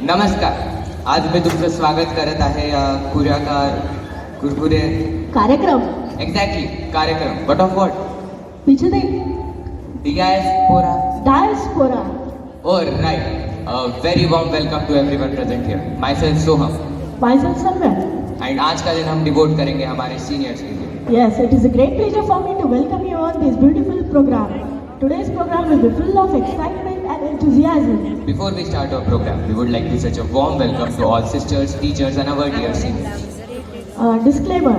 नमस्कार. आज मी तुमचं स्वागत करत आहे कुरकुरे कार्यक्रम एक्झॅक्टली कार्यक्रम. But of what? पीछे देख. Diaspora. Diaspora. Oh right. Very warm welcome to everyone present here. Myself Soham. Myself Samya. And आज का दिन हम डिवोट करेंगे हमारे सीनियर्स के लिए. Yes, it is a great pleasure for me to welcome you on this beautiful program. Today's program will be full of excitement and enthusiasm. Before we start our program, we would like to such a warm welcome to all sisters, teachers and our dear seniors. Disclaimer.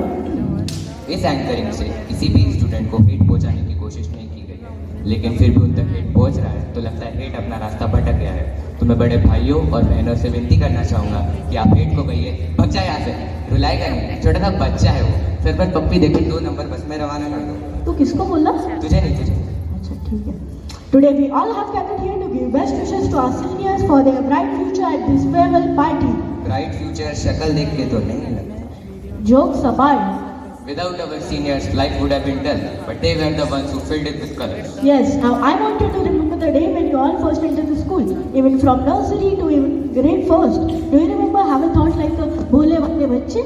इस anchoring से किसी भी student को hate पहुंचाने की कोशिश नहीं की गई है, लेकिन फिर भी उन तक हेट पहुंच रहा है तो लगता है हेट अपना रास्ता भटक गया है. तो मैं बड़े भाइयों और बहनों से विनती करना चाहूँगा कि आप हेट को कहिए भग जाए यहाँ से. रुलाएगा नहीं, छोटा सा बच्चा है वो. सर पर पप्पी देखे 2 नंबर बस में रवाना कर दो. तू किसको बोला? तुझे नहीं, तुझे. अच्छा ठीक है. Today we all have gathered here to give best wishes to our seniors for their bright future at this farewell party. Bright future शक्ल देख के तो नहीं लगता. Jokes apart. Without our seniors, life would have been dull, but they were the ones who filled it with colors. Yes, now I want you to remember the day when you all first entered the school, even from nursery to even grade first. Do you remember having thoughts like the भोले भाले बच्चे?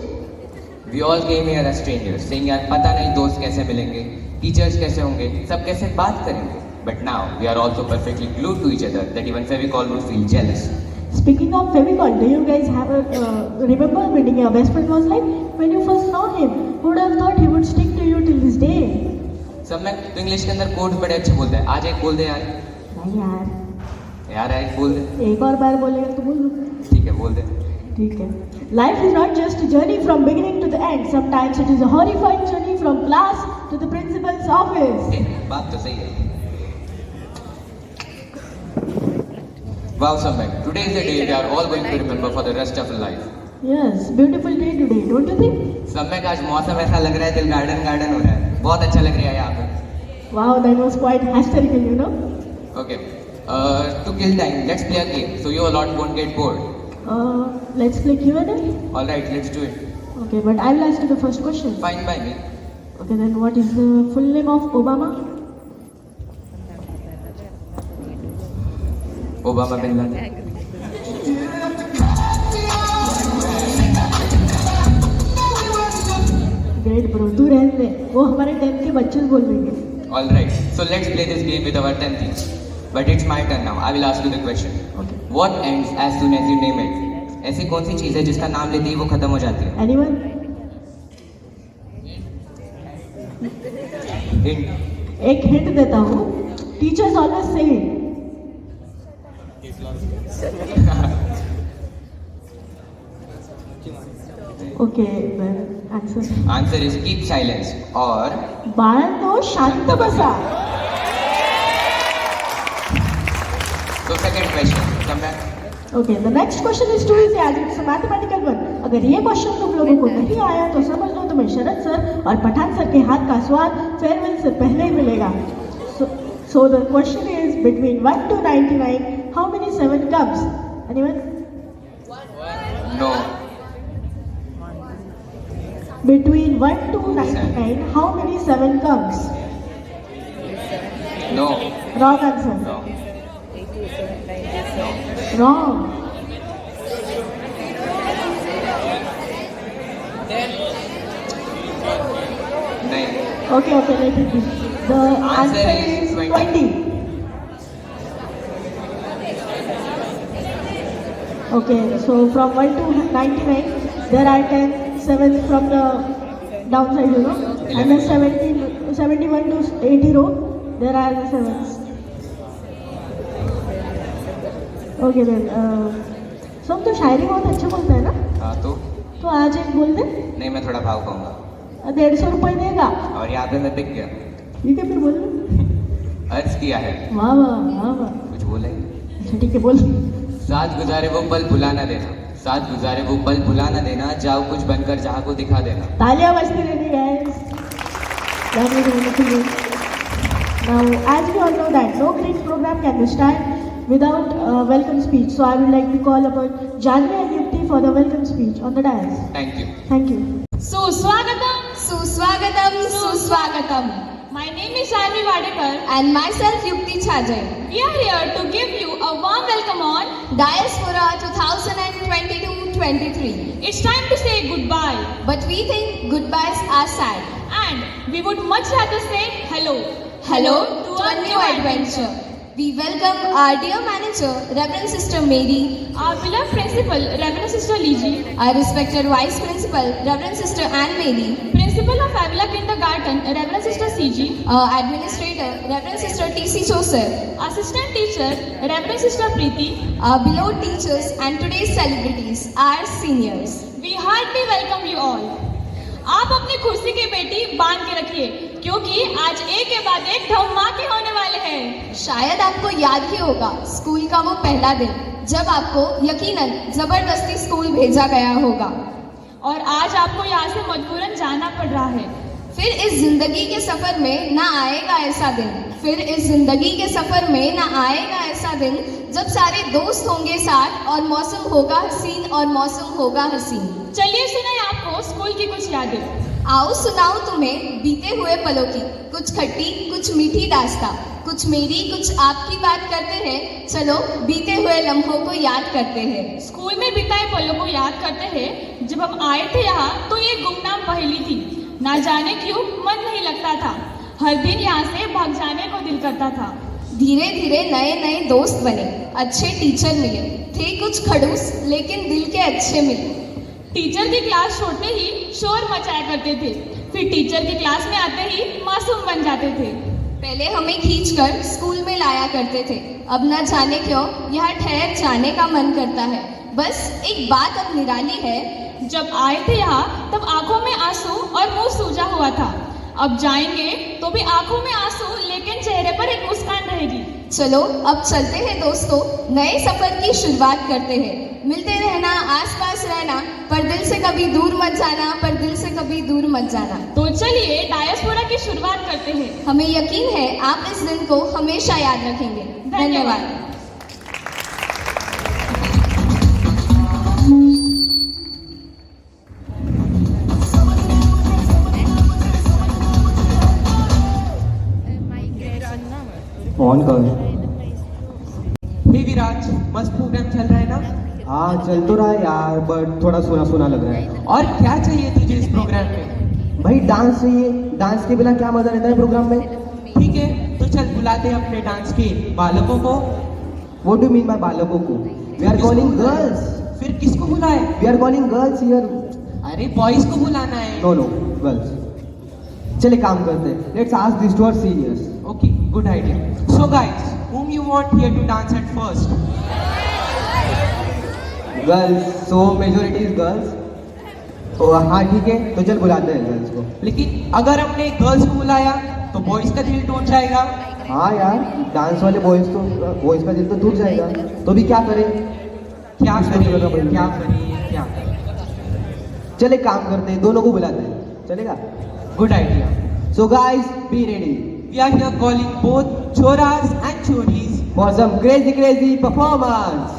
We all came here as strangers, saying यार पता नहीं दोस्त कैसे मिलेंगे, teachers कैसे होंगे, सब कैसे बात करेंगे. But now we are also perfectly glued to each other that even Fevicol would feel jealous. Speaking of Fevicol, do you guys have remember meeting your best friend was like when you first saw him? Who would have thought he would stick to you till this day? सब में तो English के अंदर codes बड़े अच्छे बोलते हैं. आज एक बोल दे यार. नहीं यार. यार एक बोल दे. एक और बार बोलेगा तो बोल. ठीक है बोल दे. ठीक है. Life is not just a journey from beginning to the end. Sometimes it is a horrifying journey from class to the principal's office. बात तो सही है. Wow, Samyak, today is the day we are all going to remember for the rest of our life. Yes, beautiful day today, don't you think? Samyak, आज मौसम ऐसा लग रहा है दिल गार्डन गार्डन हो रहा है. बहुत अच्छा लग रहा है यहाँ पे. Wow, that was quite hysterical, you know. Okay, to kill time, let's play a game so you a lot won't get bored. Let's play Q&A. All right, let's do it. Okay, but I will ask you the first question. Fine by me. Okay, then what is the full name of Obama? Obama bin Laden. Great bro, तू रहने दे. वो हमारे 10th के बच्चे बोल देंगे. All right, so let's play this game with our 10th. But it's my turn now. I will ask you the question. Okay. What ends as soon as you name it? ऐसी कौन सी चीज़ है जिसका नाम लेते ही वो खत्म हो जाती है? Anyone? Hint. एक हिंट देता हूँ. Teachers always say it. Okay, then answer. Answer is keep silence or बाळांनो शांत बसा. so second question. Come back. Okay, the next question is too easy as it's a mathematical one. अगर ये question तुम लोगों को नहीं आया तो समझ लो तुम्हें शरद सर और पठान सर के हाथ का स्वाद फेयरवेल से पहले ही मिलेगा. So the question is between 1 to 99, how many 7 comes? Anyone? No. Between 1 to 99, how many 7 comes? No. Wrong answer. No. Wrong. नहीं. Okay, let it be. The answer is 20. Okay, so from 1 to 99, there are 10 7 from the downside, you know, and then 71 to 80 row, there are the 7s. Okay then, so तो शायरी बहुत अच्छा बोलता है ना? हाँ तो आज एक बोल दे. नहीं मैं थोड़ा भाव कहूँगा. 150 रुपए देगा. और यहाँ पे मैं बिक गया. ठीक है फिर बोल. अर्ज किया है. वाह वाह वाह वाह. कुछ बोले. अच्छा ठीक है बोल. साथ गुजारे वो पल भुला ना देना. साथ गुजारे वो पल भुला ना देना. जाओ कुछ बनकर जहाँ को दिखा देना. तालियां बजती रहनी guys. That was wonderful. Now, as we all know that no great program can be started without a welcome speech. So I would like to call upon Janvi and Yukti for the welcome speech on the dais. Thank you. Thank you. सुस्वागतम सुस्वागतम सुस्वागतम. My name is Anvi Wadekar and myself Yukti Chhajai. We are here to give you a warm welcome on Diaspora 2022-23. It's time to say goodbye But we think goodbyes are sad. and we would much rather say hello. Hello to a new adventure. We welcome our dear manager, Reverend Sister Mary, Our beloved principal, Reverend Sister Liji, our respected vice principal, Reverend Sister Anne Mary, Principal of Avila Kindergarten, Reverend Sister CG, our administrator, Reverend Sister T.C. Joseph, Assistant Teacher, Reverend Sister Preeti. our beloved teachers, and today's celebrities, our seniors. We heartily welcome you all. आप अपनी कुर्सी की पेटी बांध के रखिए क्योंकि आज एक के बाद एक धमाके होने वाले हैं। शायद आपको याद ही होगा स्कूल का वो पहला दिन जब आपको यकीनन जबरदस्ती स्कूल भेजा गया होगा और आज आपको यहाँ से मजबूरन जाना पड़ रहा है। फिर इस जिंदगी के सफर में ना आएगा ऐसा दिन फिर इस जिंदगी के सफर में ना आएगा ऐसा दिन जब सारे दोस्त होंगे साथ और मौसम होगा हसीन और मौसम होगा हसीन। चलिए सुनाए आपको स्कूल की कुछ यादें। आओ सुनाओ तुम्हें बीते हुए पलों की कुछ खट्टी कुछ मीठी दास्तां कुछ मेरी कुछ आपकी बात करते हैं चलो बीते हुए लम्हों को याद करते हैं। स्कूल में बिताए पलों को याद करते हैं। जब हम आए थे यहाँ तो ये गुमनाम पहेली थी। ना जाने क्यों मन नहीं लगता था। हर दिन यहाँ से भाग जाने को दिल करता था। धीरे धीरे नए नए दोस्त बने अच्छे टीचर मिले थे कुछ खड़ूस लेकिन दिल के अच्छे मिले। टीचर की क्लास छोड़ते ही शोर मचाया करते थे फिर टीचर की क्लास में आते ही मासूम बन जाते थे। पहले हमें खींचकर स्कूल में लाया करते थे अब न जाने क्यों यहाँ ठहर जाने का मन करता है। बस एक बात अब निराली है जब आए थे यहाँ तब आंखों में आंसू और मुंह सूजा हुआ था। अब जाएंगे तो भी आंखों में आंसू लेकिन चेहरे पर एक मुस्कान रहेगी। चलो अब चलते हैं दोस्तों नए सफर की शुरुआत करते हैं। मिलते रहना आसपास रहना पर दिल से कभी दूर मत जाना पर दिल से कभी दूर मत जाना। तो चलिए डायस्पोरा की शुरुआत करते हैं। हमें यकीन है आप इस दिन को हमेशा याद रखेंगे। धन्यवाद। ऑन कर। हे विराज, मस्त प्रोग्राम चल रहा है ना? हाँ चल तो रहा है यार बट थोड़ा सुना सुना लग रहा है। और क्या चाहिए तुझे इस प्रोग्राम में? भाई डांस चाहिए डांस के बिना क्या मजा रहता है प्रोग्राम में। ठीक है तो चल बुलाते हैं अपने डांस के बालकों को। व्हाट डू मीन बाय बालकों को? We are calling girls. फिर किसको बुलाए? We are calling girls here. अरे बॉयज को बुलाना है। No no girls. चले काम करते हैं। Let's ask this to our seniors. Okay, good idea. So guys, whom you want here to dance at first? Girls. So majority is girls. तो हाँ ठीक है तो चल बुलाते हैं गर्ल्स को। लेकिन अगर हमने गर्ल्स को बुलाया तो बॉयज का दिल टूट जाएगा। हाँ यार डांस वाले बॉयज का दिल तो टूट जाएगा तो भी क्या करें। क्या इसको करें? चलाना पड़ेगा। क्या करें? क्या करें? चले काम करते हैं दोनों को बुलाते हैं चलेगा। Good idea. So guys be ready We are here calling both choras and choris. for some crazy performance.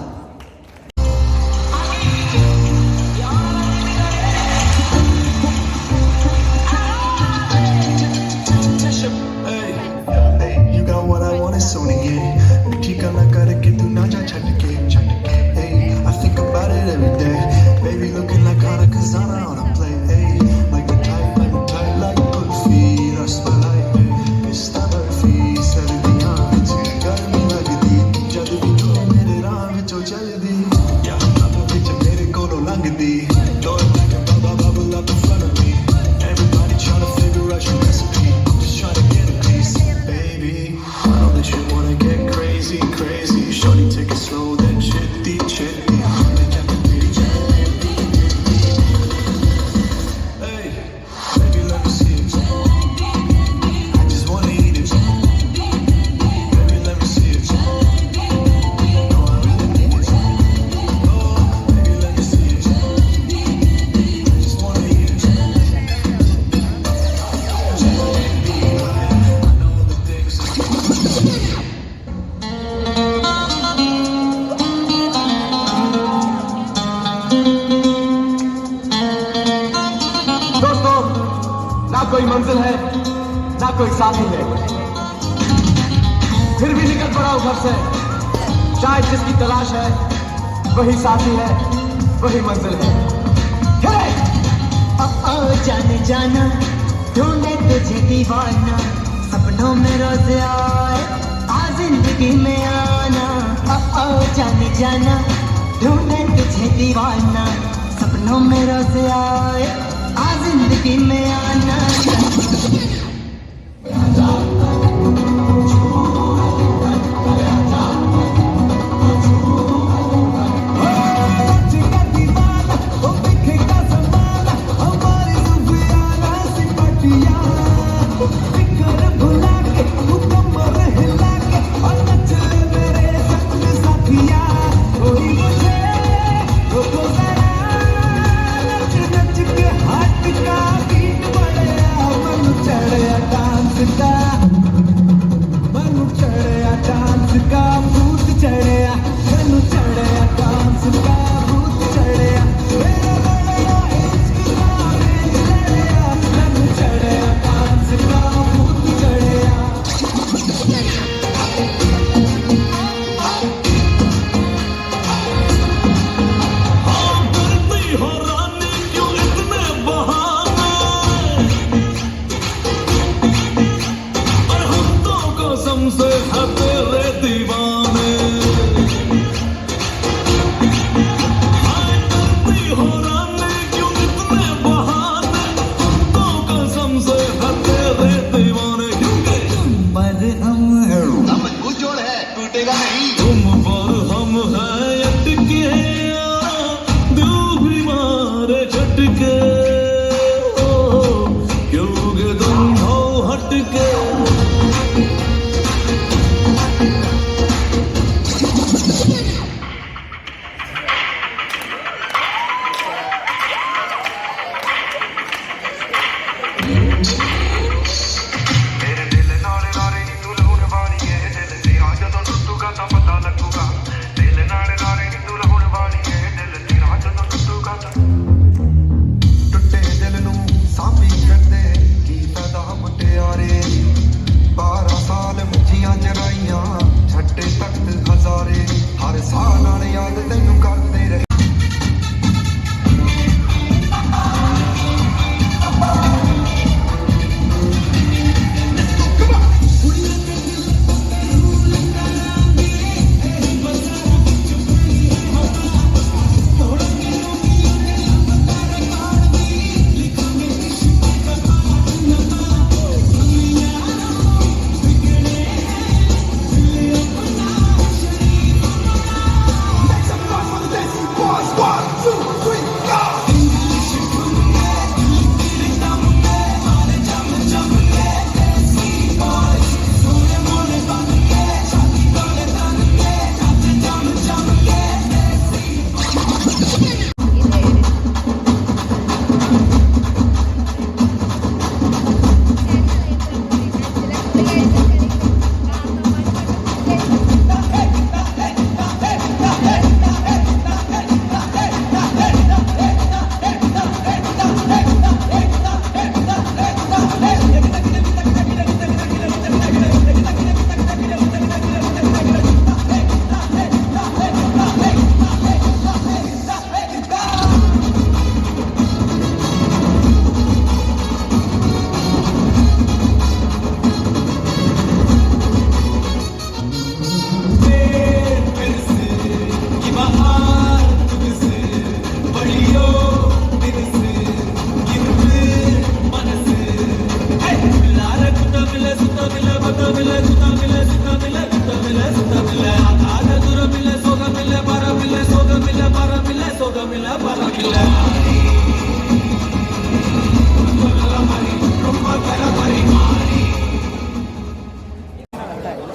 Hey, you got what I want, it's on again. Chica na kar ke tu na ja chatke. Hey, I think about it every day. Baby looking like Hana Kazana on a plate. Hey, like the type, like Kulfi. That's my life, hey. It's the Murphy. Sardiyan vich garmi lagdi. Jad bhi tu mere raah vichon chaldi. Yeah, aap vich mere kolo langdi. Lord like a bubble up in front of me. Everybody tryna figure out your recipe. Just tryna get a piece, baby. I know that you wanna get crazy. Shorty, take it slow, then chitty. Hey, baby, let me see it. I just wanna eat it. Baby, let me see it. No, I really need it. Oh, baby, let me see it. I just wanna eat it. I know the things दोस्तों ना कोई मंजिल है ना ना कोई साथी है, फिर भी निकल पड़ा हूं घर से। शायद जिसकी तलाश है वही साथी है, वही मंजिल है। जाने जाना ढूंढे तुझे दीवाना, सपनों में रोज आए आ जिंदगी में आना। जाने जाना ढूंढे तुझे दीवाना, सपनों में रोज आए आ जिंदगी में आना।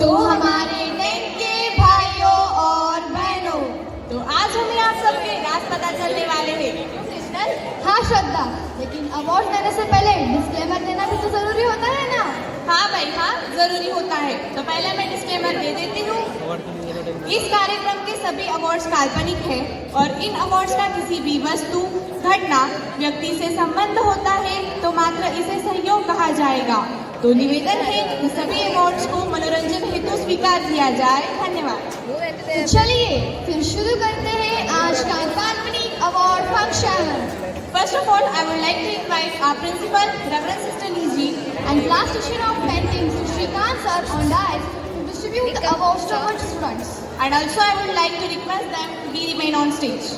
तो हमारे टेंथ के भाइयों और बहनों, तो आज हमें आप सबके राज पता चलने वाले हैं। सिस्टर, हाँ श्रद्धा, लेकिन अवार्ड देने से पहले डिस्क्लेमर देना भी तो जरूरी होता है ना। हाँ भाई हाँ, जरूरी होता है। तो पहले मैं डिस्क्लेमर दे देती हूँ। इस कार्यक्रम के सभी अवार्ड्स काल्पनिक हैं और इन अवार्ड्स का किसी भी वस्तु, घटना, व्यक्ति से संबंध होता है तो मात्र इसे सहयोग कहा जाएगा। तो निवेदन है कि सभी अवार्ड्स को मनोरंजन हेतु स्वीकार किया जाए। धन्यवाद। तो चलिए फिर शुरू करते हैं आज का काल्पनिक award function. First of all, I would like to invite our principal, Reverend Sister Niji, And class teacher of paintings, Shrikant sir on dais to distribute the awards to our students. and also I would like to request them to be remain on stage.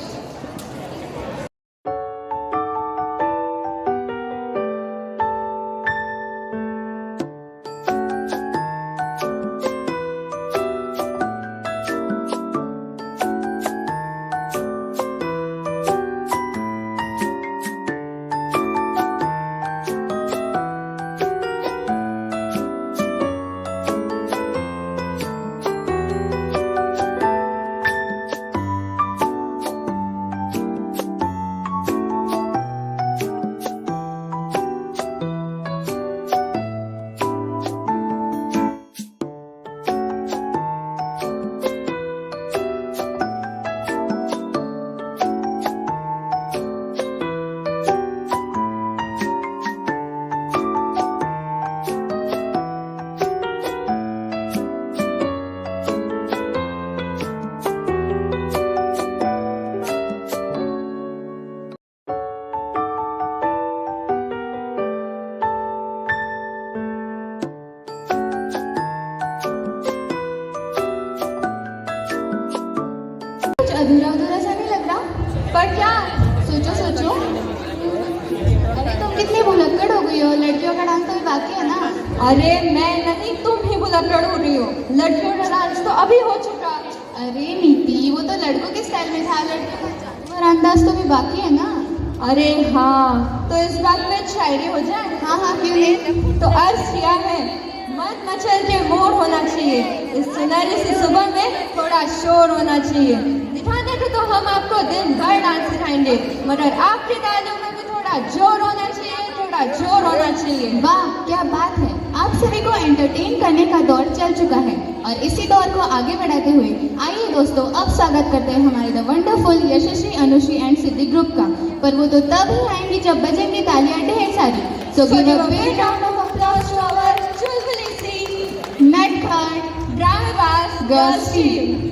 कुछ अधूरा अधूरा सा नहीं लग रहा? पर क्या? सोचो सोचो। अरे तुम कितनी भुलक्कड़ हो गई हो, लड़कियों का डांस तो अभी बाकी है ना। अरे मैं नहीं, तुम ही भुलक्कड़ हो रही हो। लड़कियों का डांस तो अभी हो चुका। अरे नीति, वो तो लड़कों के स्टाइल में था, लड़कियों का अंदाज तो भी बाकी है ना। अरे हाँ, तो इस बात पे शायरी हो जाए। हाँ हाँ क्यों नहीं। तो अर्ज किया है, मत मचल के मोर होना चाहिए, इस सुनहरी सी सुबह में थोड़ा शोर होना चाहिए। दिखाने को तो हम आपको दिन भर डांस सिखाएंगे, मगर आपकी तालियों में भी थोड़ा जोर होना चाहिए, थोड़ा जोर होना चाहिए। वाह क्या बात है। आप सभी को एंटरटेन करने का दौर चल चुका है और इसी दौर को आगे बढ़ाते हुए आइए दोस्तों अब स्वागत करते हैं हमारे the wonderful Yashasvi, Anushri and Siddhi group का। पर वो तो तब ही आएंगी जब बजेंगी तालियां ढेर सारी। So give a big round of applause to our चुलबुली सी नटखट ड्रामेबाज girls team.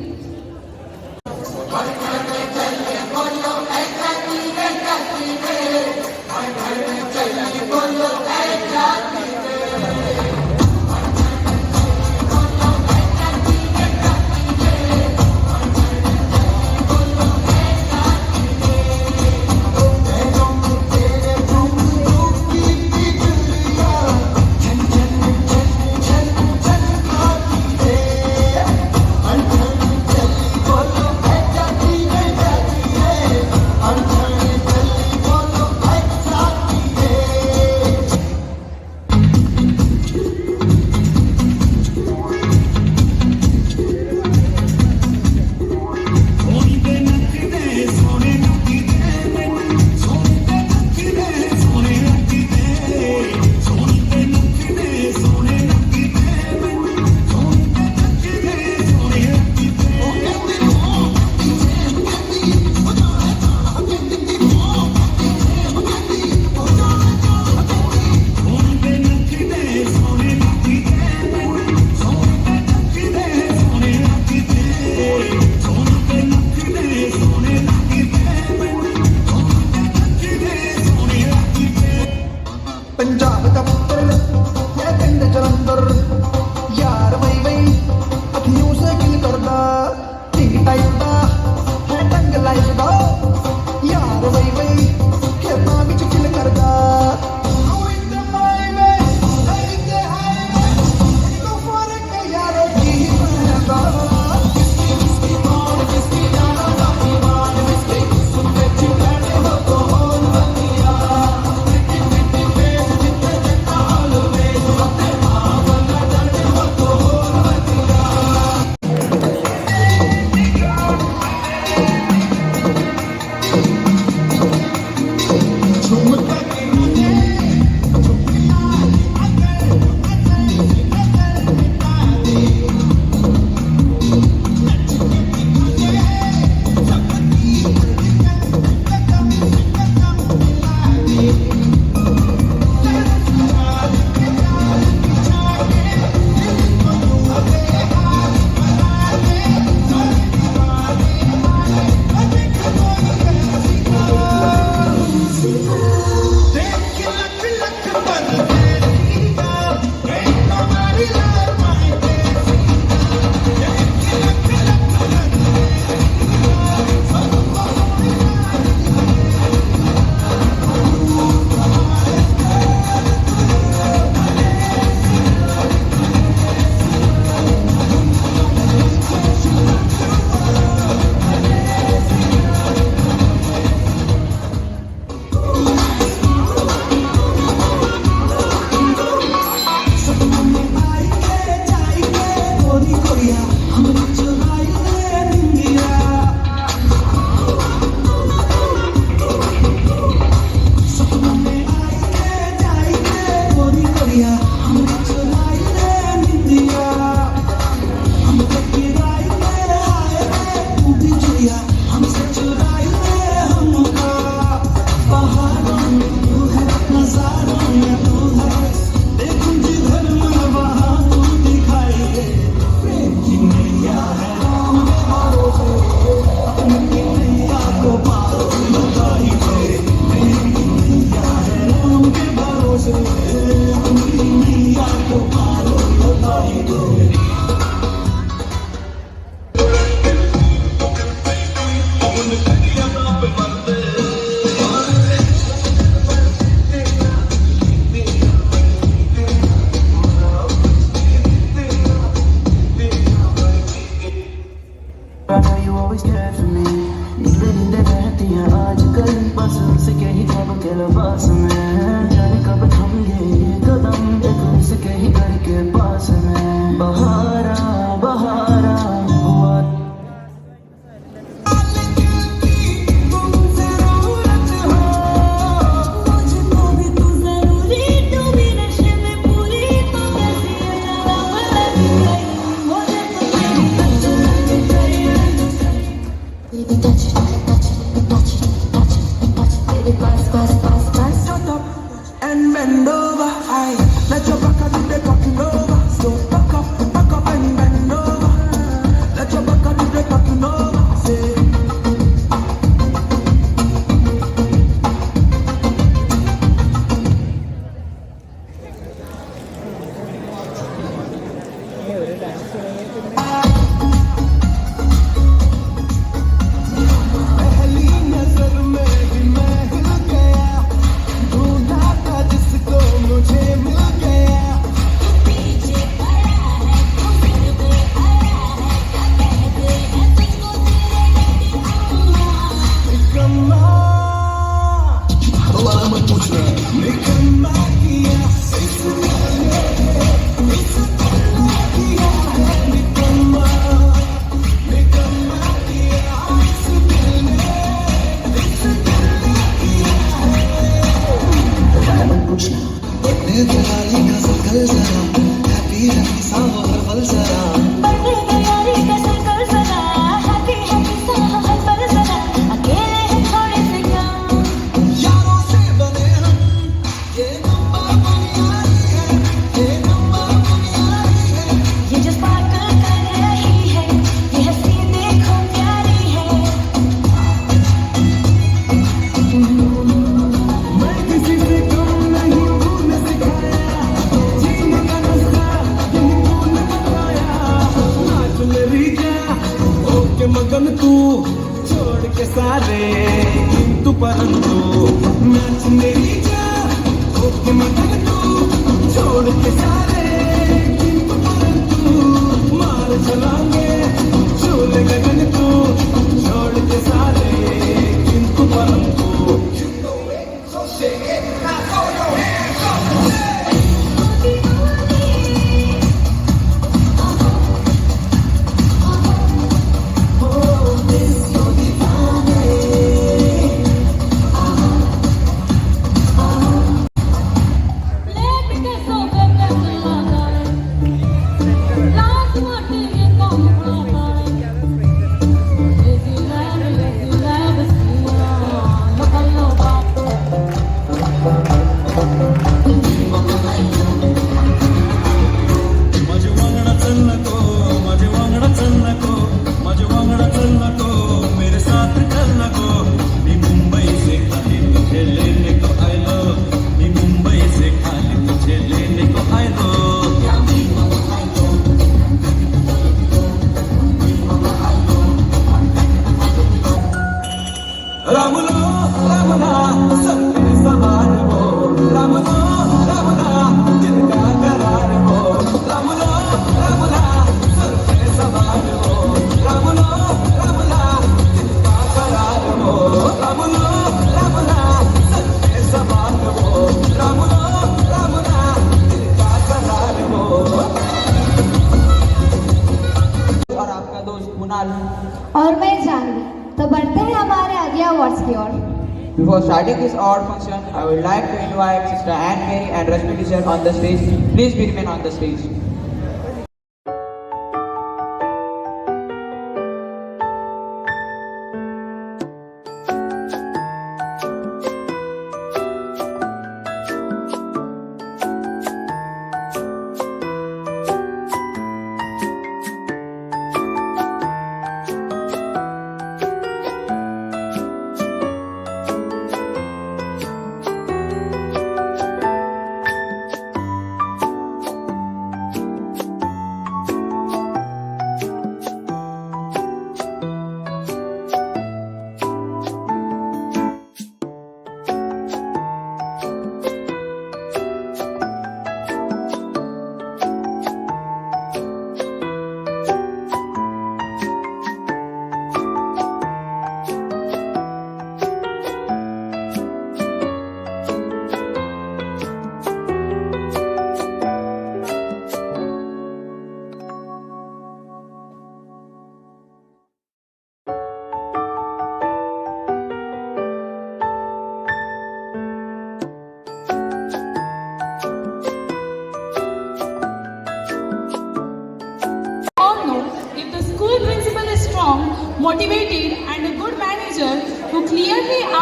I know you always cared for me. नींदे नींदे रहती हैं आजकल, बस उनसे कही कब के लिबास में, जाने कब थमेंगे ये कदम, एक उनसे कही घर के पास में। बहारा बहारा हुआ And bend over, aye. Let your back do the talking over. So back up and bend over. Let your back do the talking over. Say. पहली नजर में भी मैं हिल गया, ढूंढा था जिसको मुझे मिल गया। निकम्मा, वाला मत पूछना, निकम्मा किया निकम्मा निकम्मा किया इस दिल ने, मत पूछना। बर्थडे दिवाली का सर्कल जरा, हैप्पी हैप्पी सा हो हर पल जरा। यारों से बने हम, ये नंबर बुनियादी है, ये नंबर बुनियादी है। ये जो स्पार्कल कर रही है, ये हंसी देखो प्यारी है। मैं किसी से कम नहीं, तूने सिखाया जीने का नुस्खा, यही तूने बताया। नाच मेरी जा, होके मगन तू, छोड़ के सारे किंतु परंतु। नाच मेरी जा, होके मगन तू, छोड़ के सारे किंतु परंतु। मार चलांगे झूले गगन तू, छोड़ के सारे किंतु परंतु। रामुलो रामना सबके समान हो, रामुलो रामना जिनका करार हो। रामुलो रामना सबके समान हो, रामुलो रामना जिनका करार हो। रामुलो रामना सबके समान हो, रामुलो रामना जिनका करार हो। और आपका दोस्त कुणाल। और मैं जानवी। तो बढ़ते हैं हमारे अगले अवार्ड्स की ओर। Before starting this award function, I would like to invite Sister Anne Mary and Rashmi teacher on the stage. Please be remain on the stage.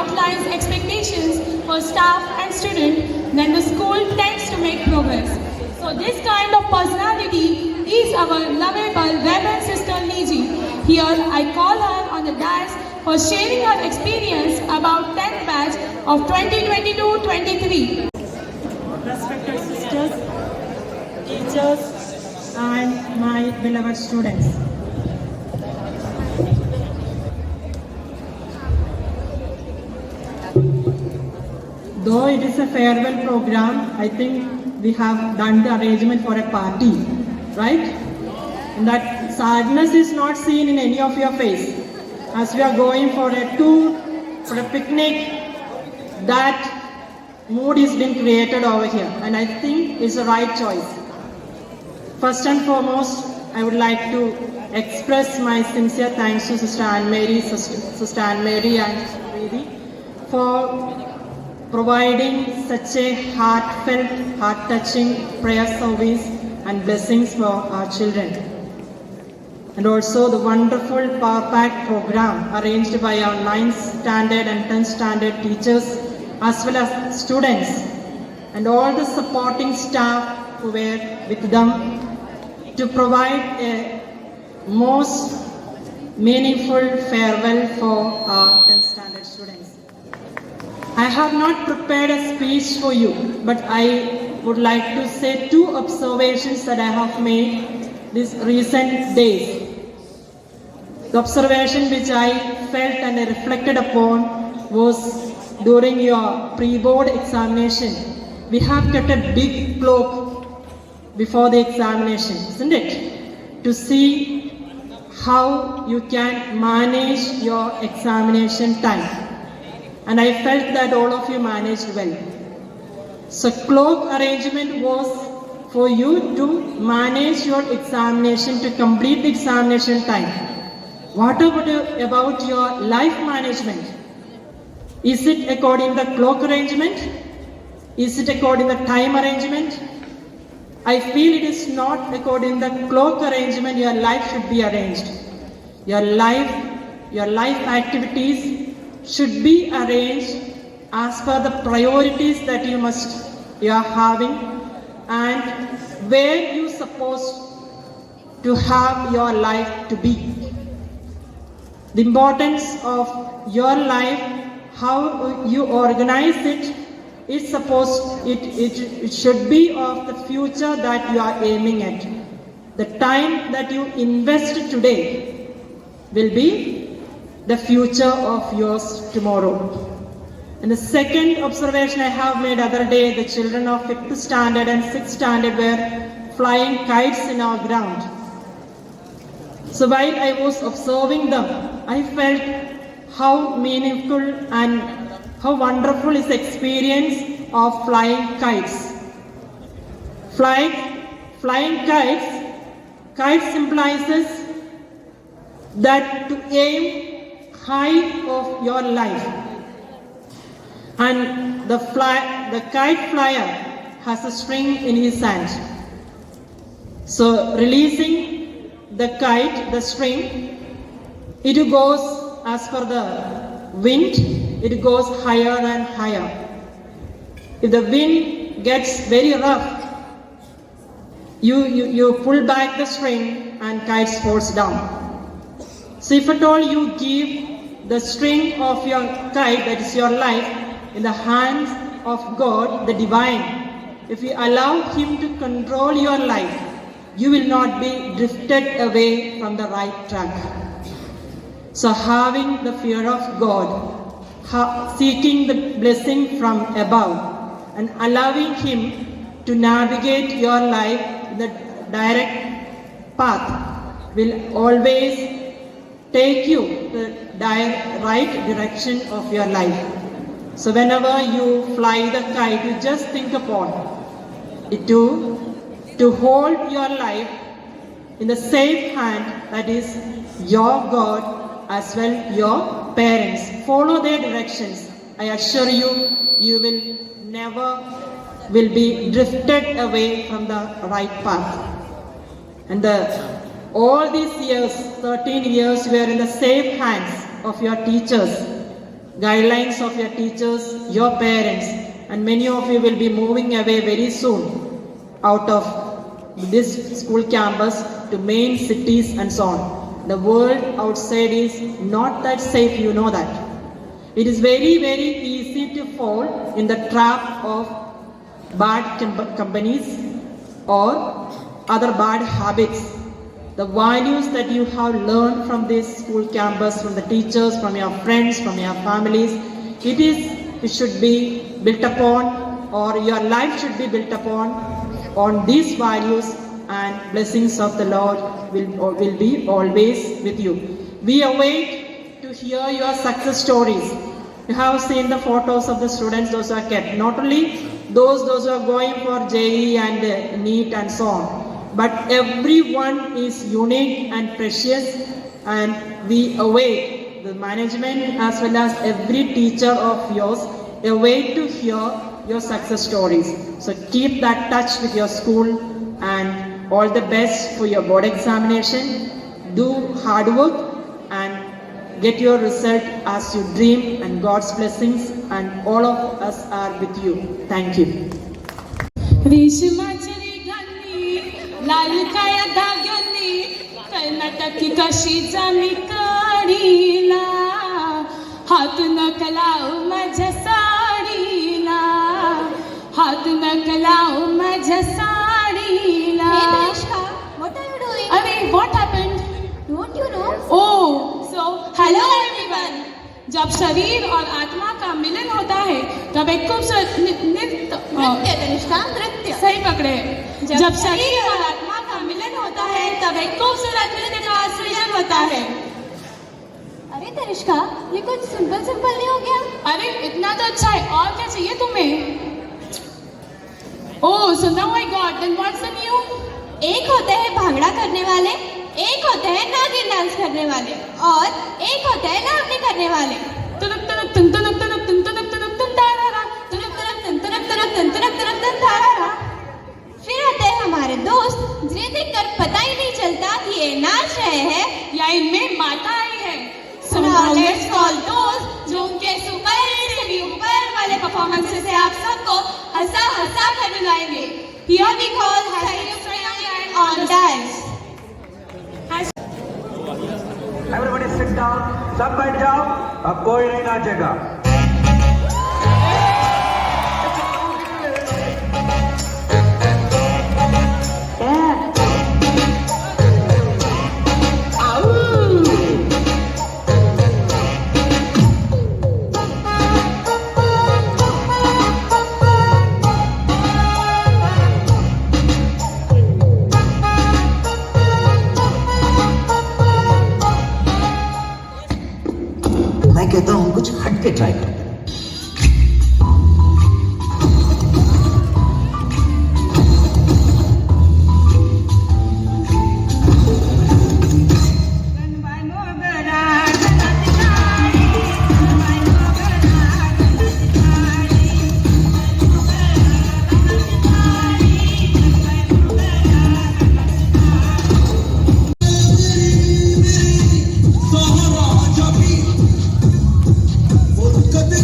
outlines expectations for staff and student, then the school tends to make progress. So this kind of personality is our lovable Reverend Sister Niji. Here I call her on the dais for sharing her experience about 10th batch of 2022-23. Respected sisters, teachers, and my beloved students. Though it is a farewell program, I think we have done the arrangement for a party, right? And that sadness is not seen in any of your face. As we are going for a tour, for a picnic, that mood is being created over here, and I think it's the right choice. First and foremost, I would like to express my sincere thanks to Sister Anne Mary, Sister Anne Mary and Sister Preeti for providing such a heartfelt, heart-touching prayer service and blessings for our children. And also the wonderful Power Pack program arranged by our 9th standard and 10th standard teachers as well as students and all the supporting staff who were with them to provide a most meaningful farewell for our 10th standard students. I have not prepared a speech for you, but I would like to say 2 observations that I have made these recent days. The observation which I felt and I reflected upon was during your pre-board examination. We have kept a big clock before the examination, isn't it? To see how you can manage your examination time. And I felt that all of you managed well. So clock arrangement was for you to manage your examination, to complete the examination time. What about your life management? Is it according to the clock arrangement? Is it according to the time arrangement? I feel it is not according to the clock arrangement your life should be arranged. Your life activities should be arranged as per the priorities that you are having and where you supposed to have your life to be. The importance of your life, how you organize it, it should be of the future that you are aiming at. The time that you invest today will be the future of yours tomorrow. And the second observation I have made other day, the children of 5th standard and 6th standard were flying kites in our ground. So while I was observing them, I felt how meaningful and how wonderful is the experience of flying kites. Flying kites symbolizes that to aim high of your life, and the kite flyer has a string in his hand. So releasing the kite, the string, it goes as per the wind, it goes higher and higher. If the wind gets very rough, you pull back the string and kite falls down. So if at all you give the string of your kite, that is your life, in the hands of God, the divine, if you allow Him to control your life, you will not be drifted away from the right track. So having the fear of God, seeking the blessing from above, and allowing Him to navigate your life in the direct path will always take you the right direction of your life. So whenever you fly the kite, you just think upon it to hold your life in the safe hand, that is your God as well your parents. Follow their directions. I assure you, you will never be drifted away from the right path. And all these years, 13 years, we are in the safe hands of your teachers. guidelines of your teachers, your parents, and many of you will be moving away very soon out of this school campus to main cities and so on. The world outside is not that safe, you know that. It is very, very easy to fall in the trap of bad companies or other bad habits. The values that you have learned from this school campus, from the teachers, from your friends, from your families, it should be built upon, or your life should be built on these values, and blessings of the Lord will be always with you. We await to hear your success stories. You have seen the photos of the students, those who are kept. Not only those who are going for JEE and NEET and so on, but everyone is unique and precious, and we await, the management as well as every teacher of yours, await to hear your success stories. So keep that touch with your school, and all the best for your board examination. Do hard work and get your result as you dream, and God's blessings and all of us are with you. Thank you. रेशमाची घालली लाल काया धाग्यांनी कर्नाटकी कशी जमी काढीला हात नकलाव माझ्या साडीला हात नकलाव माझ्या साडीला. What are you doing? अरे what happened? Don't you know? Oh, so hello everyone. जब शरीर और आत्मा का मिलन होता है तब एक खूबसूरत नृत्य तनिष्का, नृत्य. सही पकड़े. जब शरीर और आत्मा का मिलन होता है तब एक खूबसूरत नृत्य का सृजन होता है. अरे तनिष्का, ये कुछ सिंपल नहीं हो गया? अरे इतना तो अच्छा है, और क्या चाहिए तुम्हें? Oh, so now I got. Then what's the new? एक होते हैं भांगड़ा करने वाले, एक होते हैं नागिन डांस करने वाले, और एक होते हैं नावनी करने वाले. तुनुक तुनुक तुन तुनुक तुनुक तुन तुनुक तुनुक तुन तारारा तुनुक तुनुक तुन तुनुक तुनुक तुन तुनुक तुनुक तुन तारारा. फिर आते हैं हमारे दोस्त, जिन्हें देखकर पता ही नहीं चलता कि ये नाच रहे हैं या इनमें माता आई है. So now let's call those जो उनके सुपर से भी ऊपर वाले परफॉर्मेंस से आप सबको हंसा कर रुलाएंगे. Here we call on dance. Everybody sit down. सब बैठ जाओ. अब कोई नहीं नाचेगा. मैं कहता हूँ कुछ हटके ट्राई करते हैं. Kade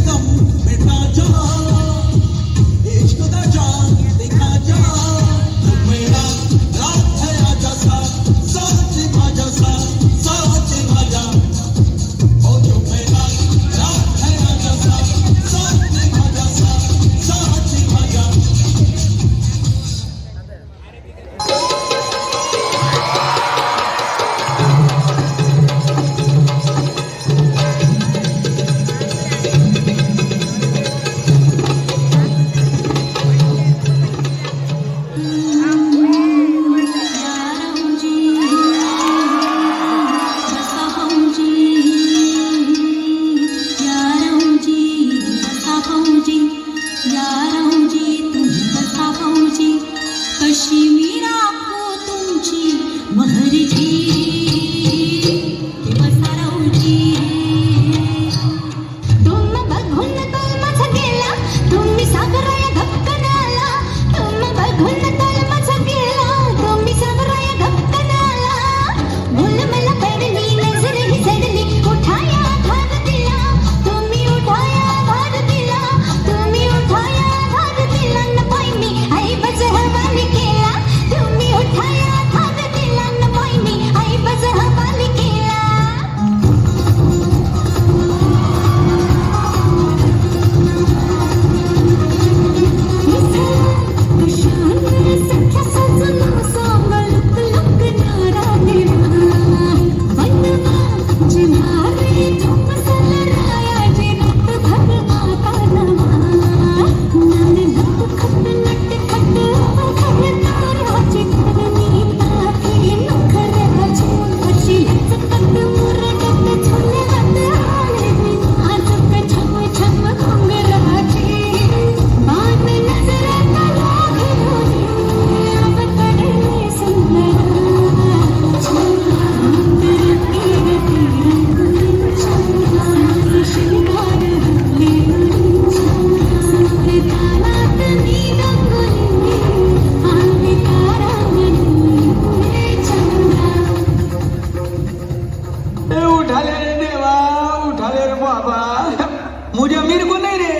मुझे अमीर को नहीं रे,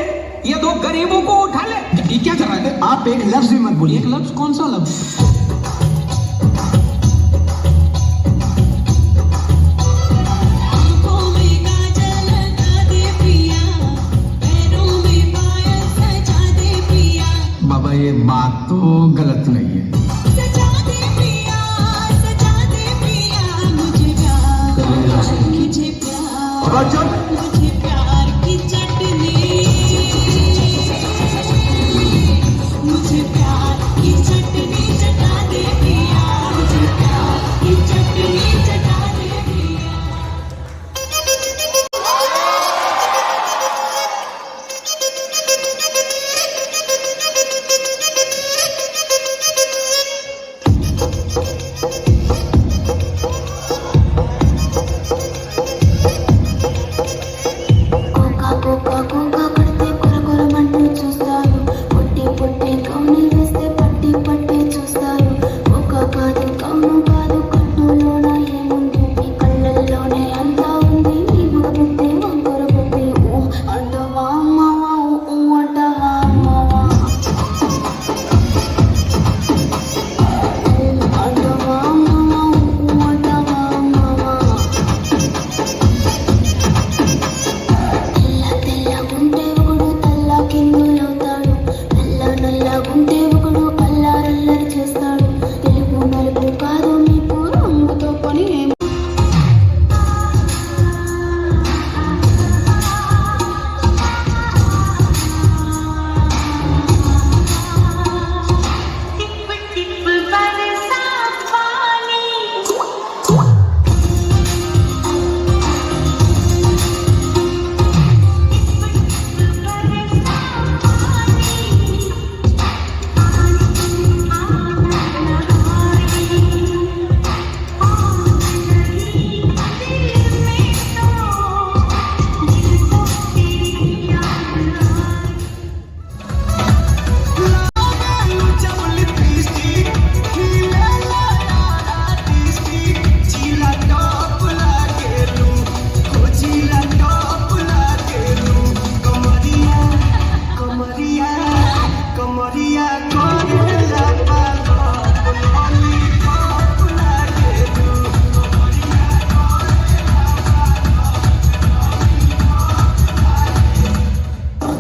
ये दो गरीबों को उठा ले। ये क्या कर रहे थे आप? एक लफ्ज भी मत बोलिए। एक लफ्ज? कौन सा लफ्ज? बाबा ये बात तो गलत नहीं है।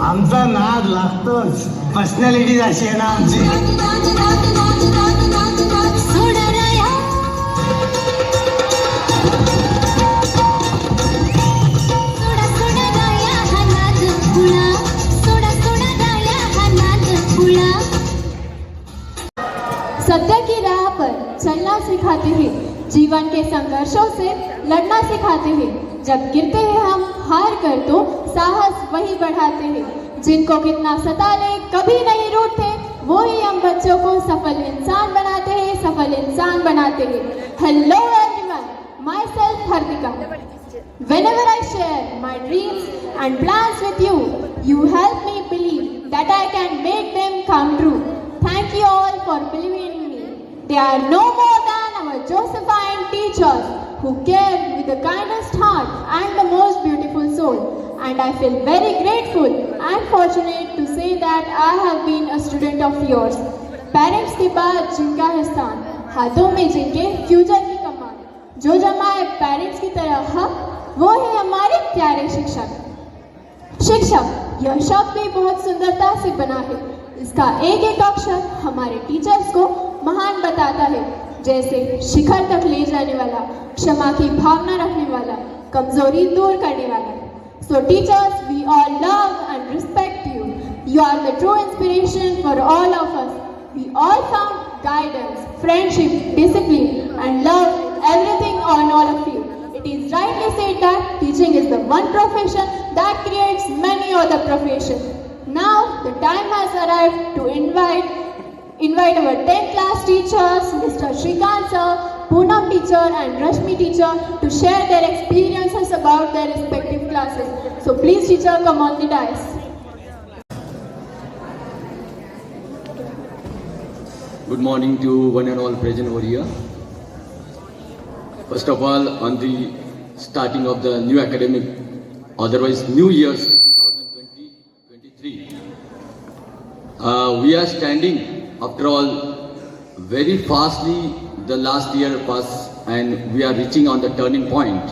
आमचा नाद लागतोच. पर्सनॅलिटीज अशी आहे ना आमची. सत्य की राह पर चलना सिखाते हैं, जीवन के संघर्षों से लड़ना सिखाते हैं. जब गिरते हैं हम हार कर तो साहस वही बढ़ाते हैं. जिनको कितना सता ले कभी नहीं रूठते, वो ही हम बच्चों को सफल इंसान बनाते हैं, सफल इंसान बनाते हैं. Hello everyone, myself Hartika. Whenever I share my dreams and plans with you, you help me believe that I can make them come true. Thank you all for believing in me. They are no more than our Josephine teachers who care with the kindest heart and the most beautiful soul. And I feel very grateful and fortunate to say that I have been a student of yours. Parents के बाद जिनका है स्थान, हाथों में जिनके future की कमान, जो जमाए पेरेंट्स की तरह हक, वो है हमारे प्यारे शिक्षक. शिक्षक यह शब्द भी बहुत सुंदरता से बना है. इसका एक एक अक्षर हमारे टीचर्स को महान बताता है. जैसे शिखर तक ले जाने वाला, क्षमा की भावना रखने वाला, कमजोरी दूर करने वाला. So teachers, we all love and respect you. You are the true inspiration for all of us. We all found guidance, friendship, discipline and love in everything on all of you. It is rightly said that teaching is the one profession that creates many other professions. Now the time has arrived to invite our 10th class teachers, Mr. Shrikant sir, Poonam teacher and Rashmi teacher to share their experiences about their respective classes. So please teacher, come on the dais. Good morning to one and all present over here. First of all, on the starting of the new academic otherwise New Year's 2023. We are standing, after all, very fastly. The last year passed, and we are reaching on the turning point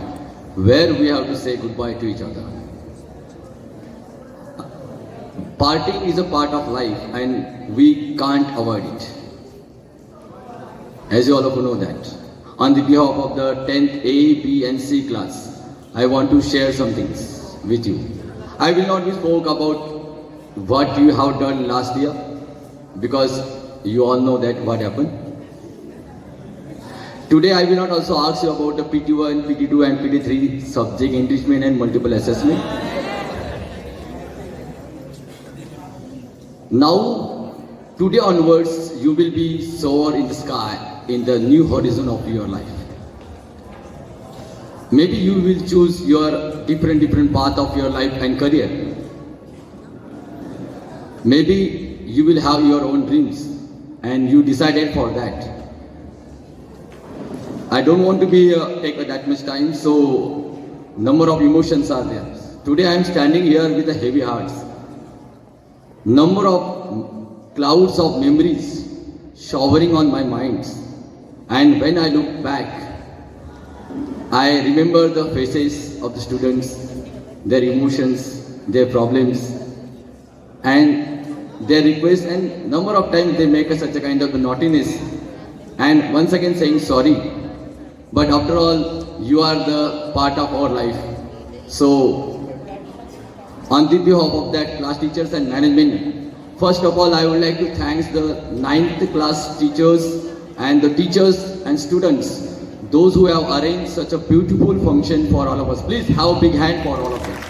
where we have to say goodbye to each other. Parting is a part of life, and we can't avoid it. As you all of you know that. On the behalf of the 10th A, B and C class, I want to share some things with you. I will not be spoke about what you have done last year, because you all know that what happened. Today I will not also ask you about the PT1, PT2 and PT3 subject enrichment and multiple assessment. Now, today onwards, you will be soar in the sky in the new horizon of your life. Maybe you will choose your different path of your life and career. Maybe you will have your own dreams and you decided for that. I don't want to be take that much time, so number of emotions are there. Today I am standing here with a heavy heart. Number of clouds of memories showering on my mind, and when I look back, I remember the faces of the students, their emotions, their problems, and their requests, and number of times they make such a kind of naughtiness, and once again saying sorry. But after all, you are the part of our life. So, on the behalf of that class teachers and management, first of all, I would like to thank the 9th class teachers and the teachers and students, those who have arranged such a beautiful function for all of us. Please have a big hand for all of them.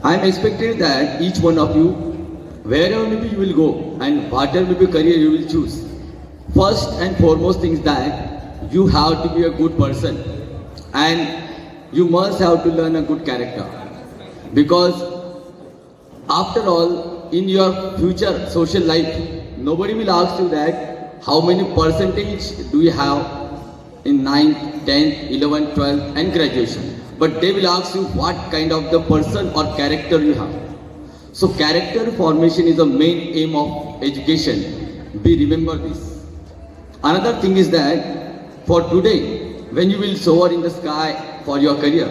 I am expecting that each one of you, wherever maybe you will go and whatever maybe career you will choose, first and foremost thing is that you have to be a good person and you must have to learn a good character, because after all, in your future social life, nobody will ask you that how many percentage do you have in 9th, 10th, 11th, 12th and graduation. But they will ask you what kind of the person or character you have. So character formation is the main aim of education. Be remember this. Another thing is that for today, when you will soar in the sky for your career,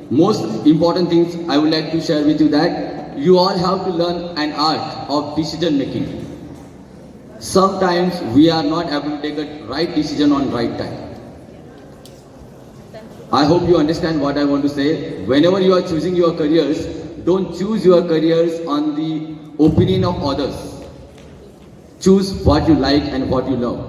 most important things I would like to share with you that you all have to learn an art of decision making. Sometimes we are not able to take a right decision on right time. I hope you understand what I want to say. Whenever you are choosing your careers, don't choose your careers on the opinion of others. Choose what you like and what you love.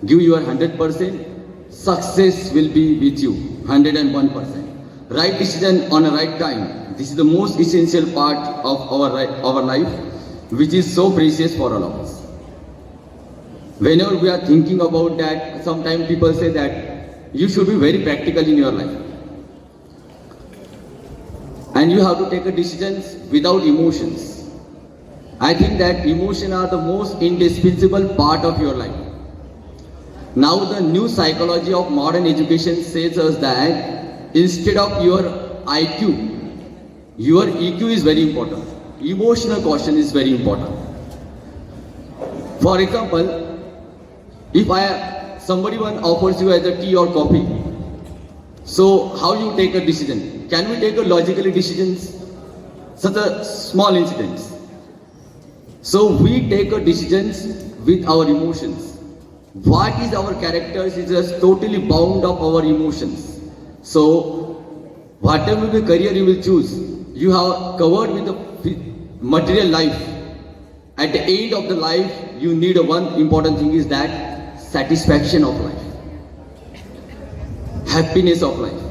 Give your 100%. Success will be with you, 101%. Right decision on a right time. This is the most essential part of our life, which is so precious for all of us. Whenever we are thinking about that, sometimes people say that you should be very practical in your life. And you have to take a decisions without emotions. I think that emotions are the most indispensable part of your life. Now the new psychology of modern education says us that instead of your IQ, your EQ is very important. Emotional quotient is very important. For example, if somebody offers you as a tea or coffee, so how you take a decision? Can we take a logically decisions? Such a small incidents. So we take a decisions with our emotions. What is our characters is just totally bound of our emotions. So whatever the career you will choose, you have covered with the material life. At the end of the life, you need one important thing is that satisfaction of life. Happiness of life.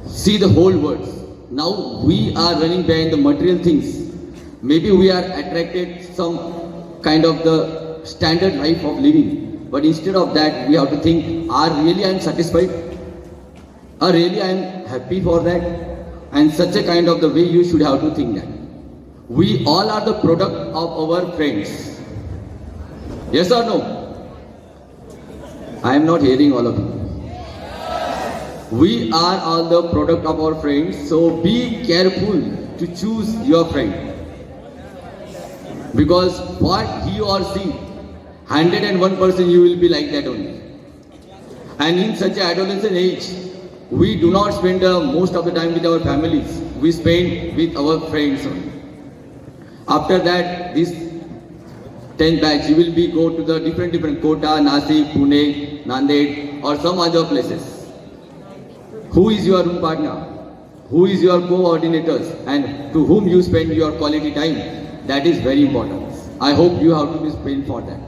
See the whole world. Now we are running behind the material things. Maybe we are attracted some kind of the standard life of living. But instead of that, we have to think, really I am satisfied? Really I am happy for that? And such a kind of the way you should have to think that. We all are the product of our friends. Yes or no? I am not hearing all of you. We are all the product of our friends, so be careful to choose your friend. Because what he or she, 101% you will be like that only. And in such an adolescent age, we do not spend most of the time with our families. We spend with our friends only. After that, this 10th batch, you will be go to the different Kota, Nasik, Pune, Nanded or some other places. Who is your room partner? Who is your coordinators? And to whom you spend your quality time? That is very important. I hope you have to be spent for that.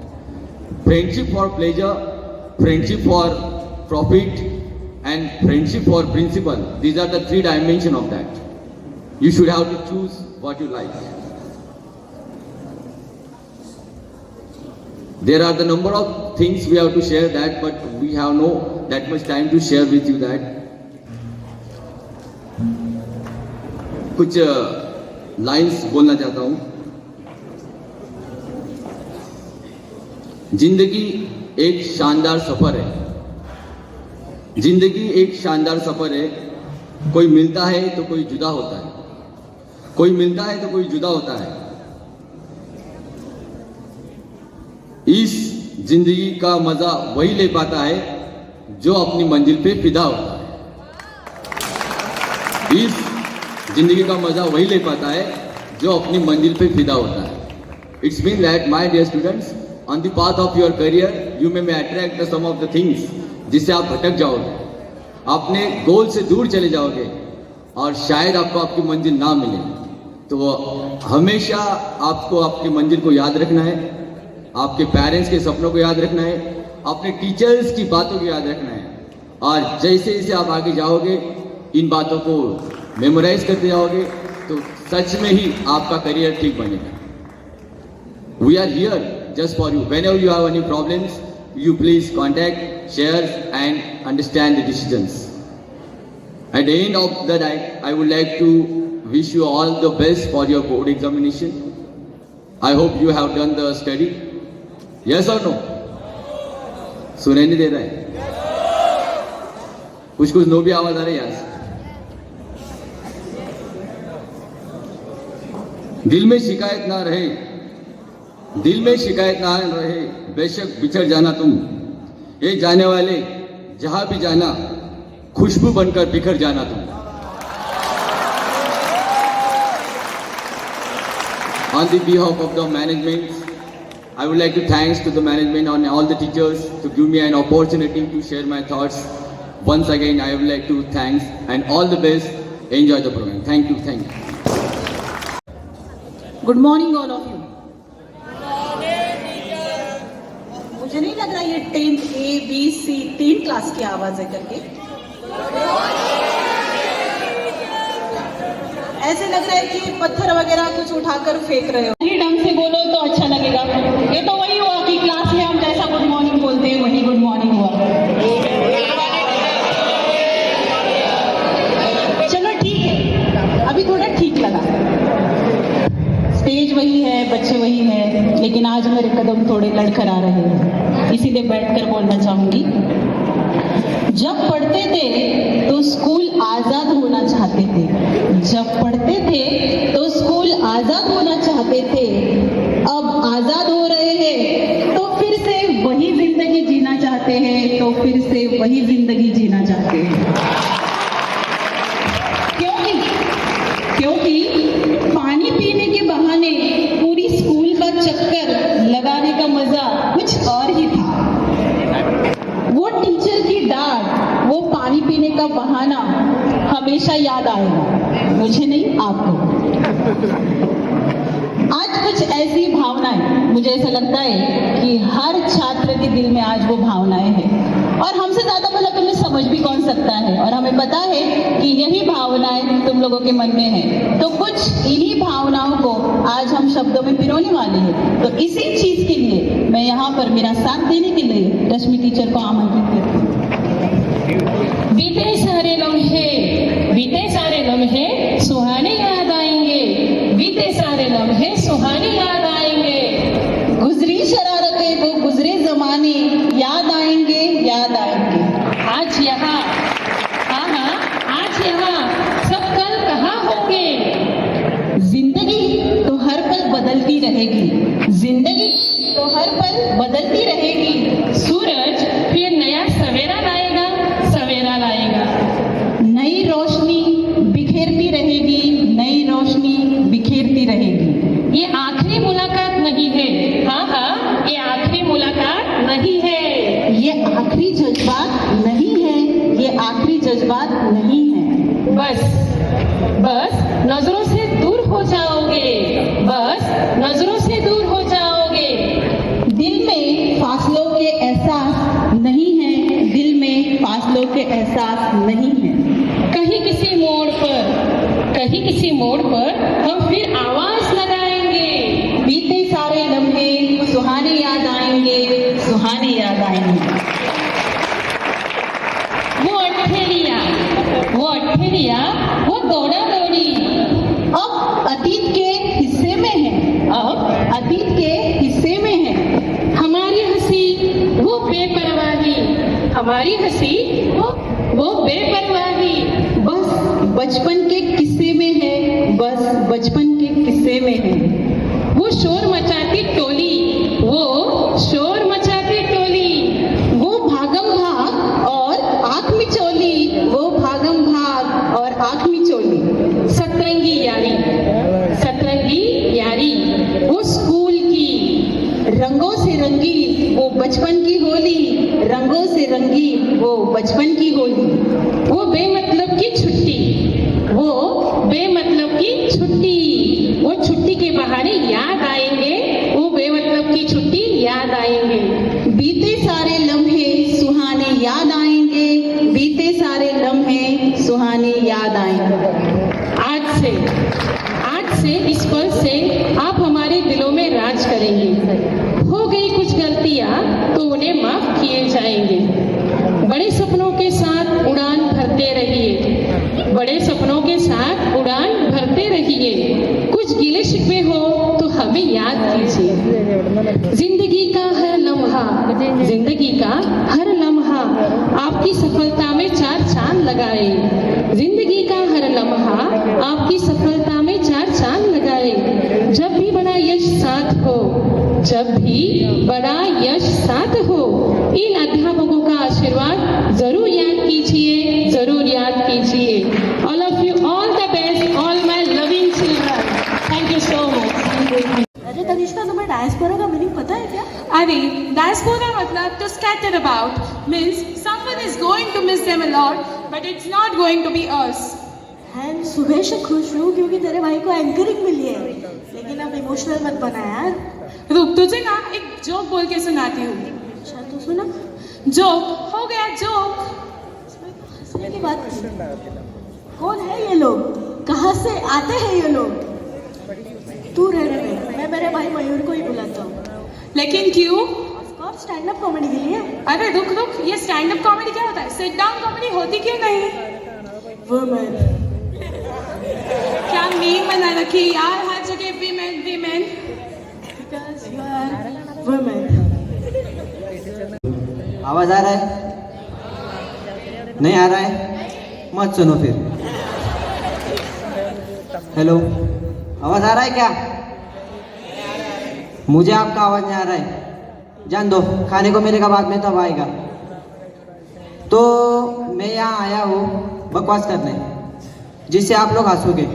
Friendship for pleasure, friendship for profit, and friendship for principle. These are the 3 dimensions of that. You should have to choose what you like. There are the number of things we have to share that, but we have no that much time to share with you that. कुछ lines बोलना चाहता हूं. जिंदगी एक शानदार सफर है. जिंदगी एक शानदार सफर है. कोई मिलता है तो कोई जुदा होता है. कोई मिलता है तो कोई जुदा होता है. इस जिंदगी का मजा वही ले पाता है जो अपनी मंजिल पे फिदा होता है. इस जिंदगी का मजा वही ले पाता है जो अपनी मंजिल पे फिदा होता है. It's mean that my dear students, on the path of your career you may attract some of the things जिससे आप भटक जाओगे, अपने गोल से दूर चले जाओगे और शायद आपको आपकी मंजिल ना मिले. तो हमेशा आपको आपकी मंजिल को याद रखना है, आपके पेरेंट्स के सपनों को याद रखना है, अपने टीचर्स की बातों को याद रखना है. और जैसे जैसे आप आगे जाओगे इन बातों को मेमोराइज करते जाओगे तो सच में ही आपका करियर ठीक बनेगा. We are here just for you. Whenever you have any problems, you please contact, share and understand the decisions. At the end of the night, I would like to wish you all the best for your board examination. I hope you have done the study. Yes or no? सुनाई नहीं दे रहा है? कुछ no भी आवाज आ रही है. दिल में शिकायत ना रहे, दिल में शिकायत ना रहे, बेशक बिछड़ जाना तुम. ये जाने वाले जहां भी जाना, खुशबू बनकर बिखर जाना तुम. On the behalf of the management, I would like to thanks to the management and all the teachers to give me an opportunity to share my thoughts. Once again, I would like to thanks and all the best. Enjoy the program. Thank you. Thank you. Good morning all of you. मुझे नहीं लग रहा ये 10th ABC 3 class की आवाज है करके. ऐसे लग रहा है कि पत्थर वगैरह कुछ उठाकर फेंक रहे हो. सही ढंग से बोलो तो अच्छा लगेगा. ये तो वही हुआ कि क्लास में हम जैसा गुड मॉर्निंग बोलते हैं वही गुड मॉर्निंग हुआ. चलो ठीक है, अभी थोड़ा ठीक लगा. स्टेज वही है, बच्चे वही है, लेकिन आज मेरे कदम थोड़े लड़खड़ा रहे हैं, इसीलिए बैठकर बोलना चाहूंगी. जब पढ़ते थे तो स्कूल आजाद होना चाहते थे. जब पढ़ते थे तो स्कूल आजाद होना चाहते थे. अब आजाद हो रहे हैं तो फिर से वही जिंदगी जीना चाहते हैं, तो फिर से वही जिंदगी जीना चाहते हैं. क्योंकि पानी पीने के बहाने पूरी स्कूल का चक्कर लगाने का मजा कुछ और ही था. वो टीचर की डांट, वो पानी पीने का बहाना हमेशा याद आएगा. मुझे नहीं, आपको. आज कुछ ऐसी भावनाएं, मुझे ऐसा लगता है कि हर छात्र के दिल में आज वो भावनाएं हैं और हमसे ज्यादा भला तुम्हें समझ भी कौन सकता है. और हमें पता है कि यही भावनाएं तुम लोगों के मन में है. तो कुछ इन्हीं भावनाओं को आज हम शब्दों में पिरोने वाले हैं. तो इसी चीज के लिए मैं यहाँ पर मेरा साथ देने के लिए रश्मि टीचर को आमंत्रित करती हूँ. बीते सारे लम्हे सुहाने याद आएंगे. बीते सारे लम्हे सुहाने याद आएंगे. गुजरी शरारतें वो सुहाने याद आएंगे याद आएंगे। आज यहाँ, हाँ हाँ, आज यहाँ सब कल कहाँ होंगे? जिंदगी तो हर पल बदलती रहेगी, जिंदगी तो हर पल बदलती रहेगी। सूरज फिर नया सवेरा लाएगा, सवेरा लाएगा। नई रोशनी बिखेरती रहेगी, नई रोशनी बिखेरती रहेगी। ये आखिरी मुलाकात नहीं है, हाँ हाँ, ये आखिरी मुलाकात नहीं है। ये आखिरी जज्बात नहीं है, ये आखिरी जज्बात नहीं है। बस बस नजरों से दूर हो जाओगे, बस नजरों से दूर हो जाओगे। दिल में फासलों के एहसास नहीं है, दिल में फासलों के एहसास नहीं है। कहीं किसी मोड़ पर, कहीं किसी मोड़ पर हम फिर आवाज लगाएंगे। बीते सारे लम्हे सुहाने याद आएंगे, सुहाने याद आएंगे। वो अठेलिया, वो अठेलिया, वो दौड़ा दौड़ी अब अतीत के हिस्से में है, अब अतीत के हिस्से में है। हमारी हंसी वो बेपरवाही, हमारी हंसी वो बेपरवाही। बस बचपन के किस्से में है, बस बचपन के किस्से में है। वो शोर मचाती टोली, वो शोर मचाती टोली। वो भागम भाग और आंख मिचोली, वो भागम भाग और आंख मिचोली। सतरंगी यारी, सतरंगी यारी, वो स्कूल की। रंगों से रंगी वो बचपन की होली, रंगों से रंगी वो बचपन की होली। वो बेमतलब की छुट्टी, वो बेमतलब की छुट्टी। वो छुट्टी के बहाने याद आएंगे, वो बेमतलब की छुट्टी याद आएंगे। बीते सारे लम्हे सुहाने याद आएंगे, बीते सारे लम्हे सुहाने याद आएंगे। आज से इस पल से आप हमारे दिलों में राज करेंगे। हो गई कुछ गलतियां तो उन्हें माफ किए जाएंगे। बड़े सपनों के साथ उड़ान भरते रहिए, बड़े सपनों के साथ उड़ान भरते रहिए। कुछ गिले शिकवे हो तो हमें याद कीजिए। जिंदगी का हर लम्हा, जिंदगी का हर लम्हा आपकी सफलता में चार चांद लगाए। जिंदगी का हर लम्हा आपकी सफलता में चार चांद लगाए। जब भी बड़ा यश साथ हो, जब भी बड़ा यश साथ हो, इन अध्यापकों का आशीर्वाद जरूर याद कीजिए, जरूर याद कीजिए। All of you all the best, all my loving children. Thank you so much. अरे तनिष्का, तुम्हें डायस्पोरा का मीनिंग पता है क्या? अरे डायस्पोरा मतलब to scatter about, means someone is going to miss them a lot, but it's not going to be us. And सुबह से खुश हूँ क्योंकि तेरे भाई को एंकरिंग मिली है, लेकिन अब इमोशनल मत बना यार। रुक, तुझे ना एक जोक बोल के सुनाती हूँ। अच्छा तो सुना। जोक हो गया जोक। हंसने की बात नहीं। कौन है ये लोग, कहाँ से आते हैं ये लोग? तू रहने दे, मैं मेरे भाई मयूर को ही बुलाता हूँ। लेकिन क्यों? ऑफकोर्स स्टैंड अप कॉमेडी के लिए। अरे रुक रुक, ये स्टैंड अप कॉमेडी क्या होता है? सिट डाउन कॉमेडी होती क्यों नहीं? वुमेन। क्या मीम बना रखी यार हर जगह women women. Because you are women. आवाज आ रहा है? नहीं आ रहा है? मत सुनो फिर। हेलो, आवाज आ रहा है क्या? मुझे आपका आवाज नहीं आ रहा है। जान दो, खाने को मिलेगा बाद में, तब आएगा। तो मैं यहाँ आया हूँ बकवास करने, जिससे आप लोग हंसोगे।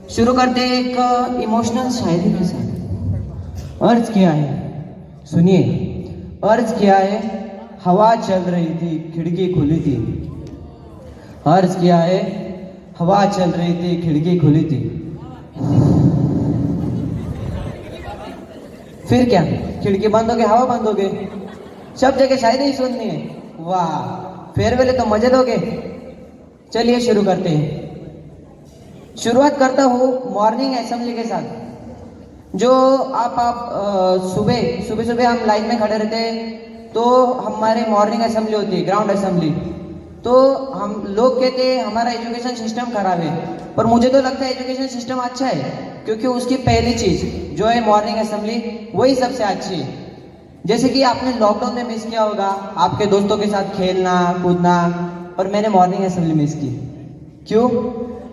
शुरू करते हैं एक इमोशनल शायरी के साथ। अर्ज किया है, सुनिए। अर्ज किया है, हवा चल रही थी, खिड़की खुली थी। अर्ज किया है, हवा चल रही थी, खिड़की खुली थी। फिर क्या, खिड़की बंद हो गई, हवा बंद हो गई। सब जगह शायरी ही सुननी है। वाह, फेयरवेल है तो मजे दोगे। चलिए शुरू करते हैं। शुरुआत करता हूँ मॉर्निंग असेंबली के साथ। जो आप सुबह हम लाइन में खड़े रहते हैं, तो हमारे मॉर्निंग असेंबली होती है, ग्राउंड असेंबली। तो हम लोग कहते हैं हमारा एजुकेशन सिस्टम खराब है, पर मुझे तो लगता है एजुकेशन सिस्टम अच्छा है, क्योंकि उसकी पहली चीज़ जो है मॉर्निंग असेंबली, वही सबसे अच्छी है। जैसे कि आपने लॉकडाउन में मिस किया होगा आपके दोस्तों के साथ खेलना कूदना, और मैंने मॉर्निंग असेंबली मिस की। क्यों?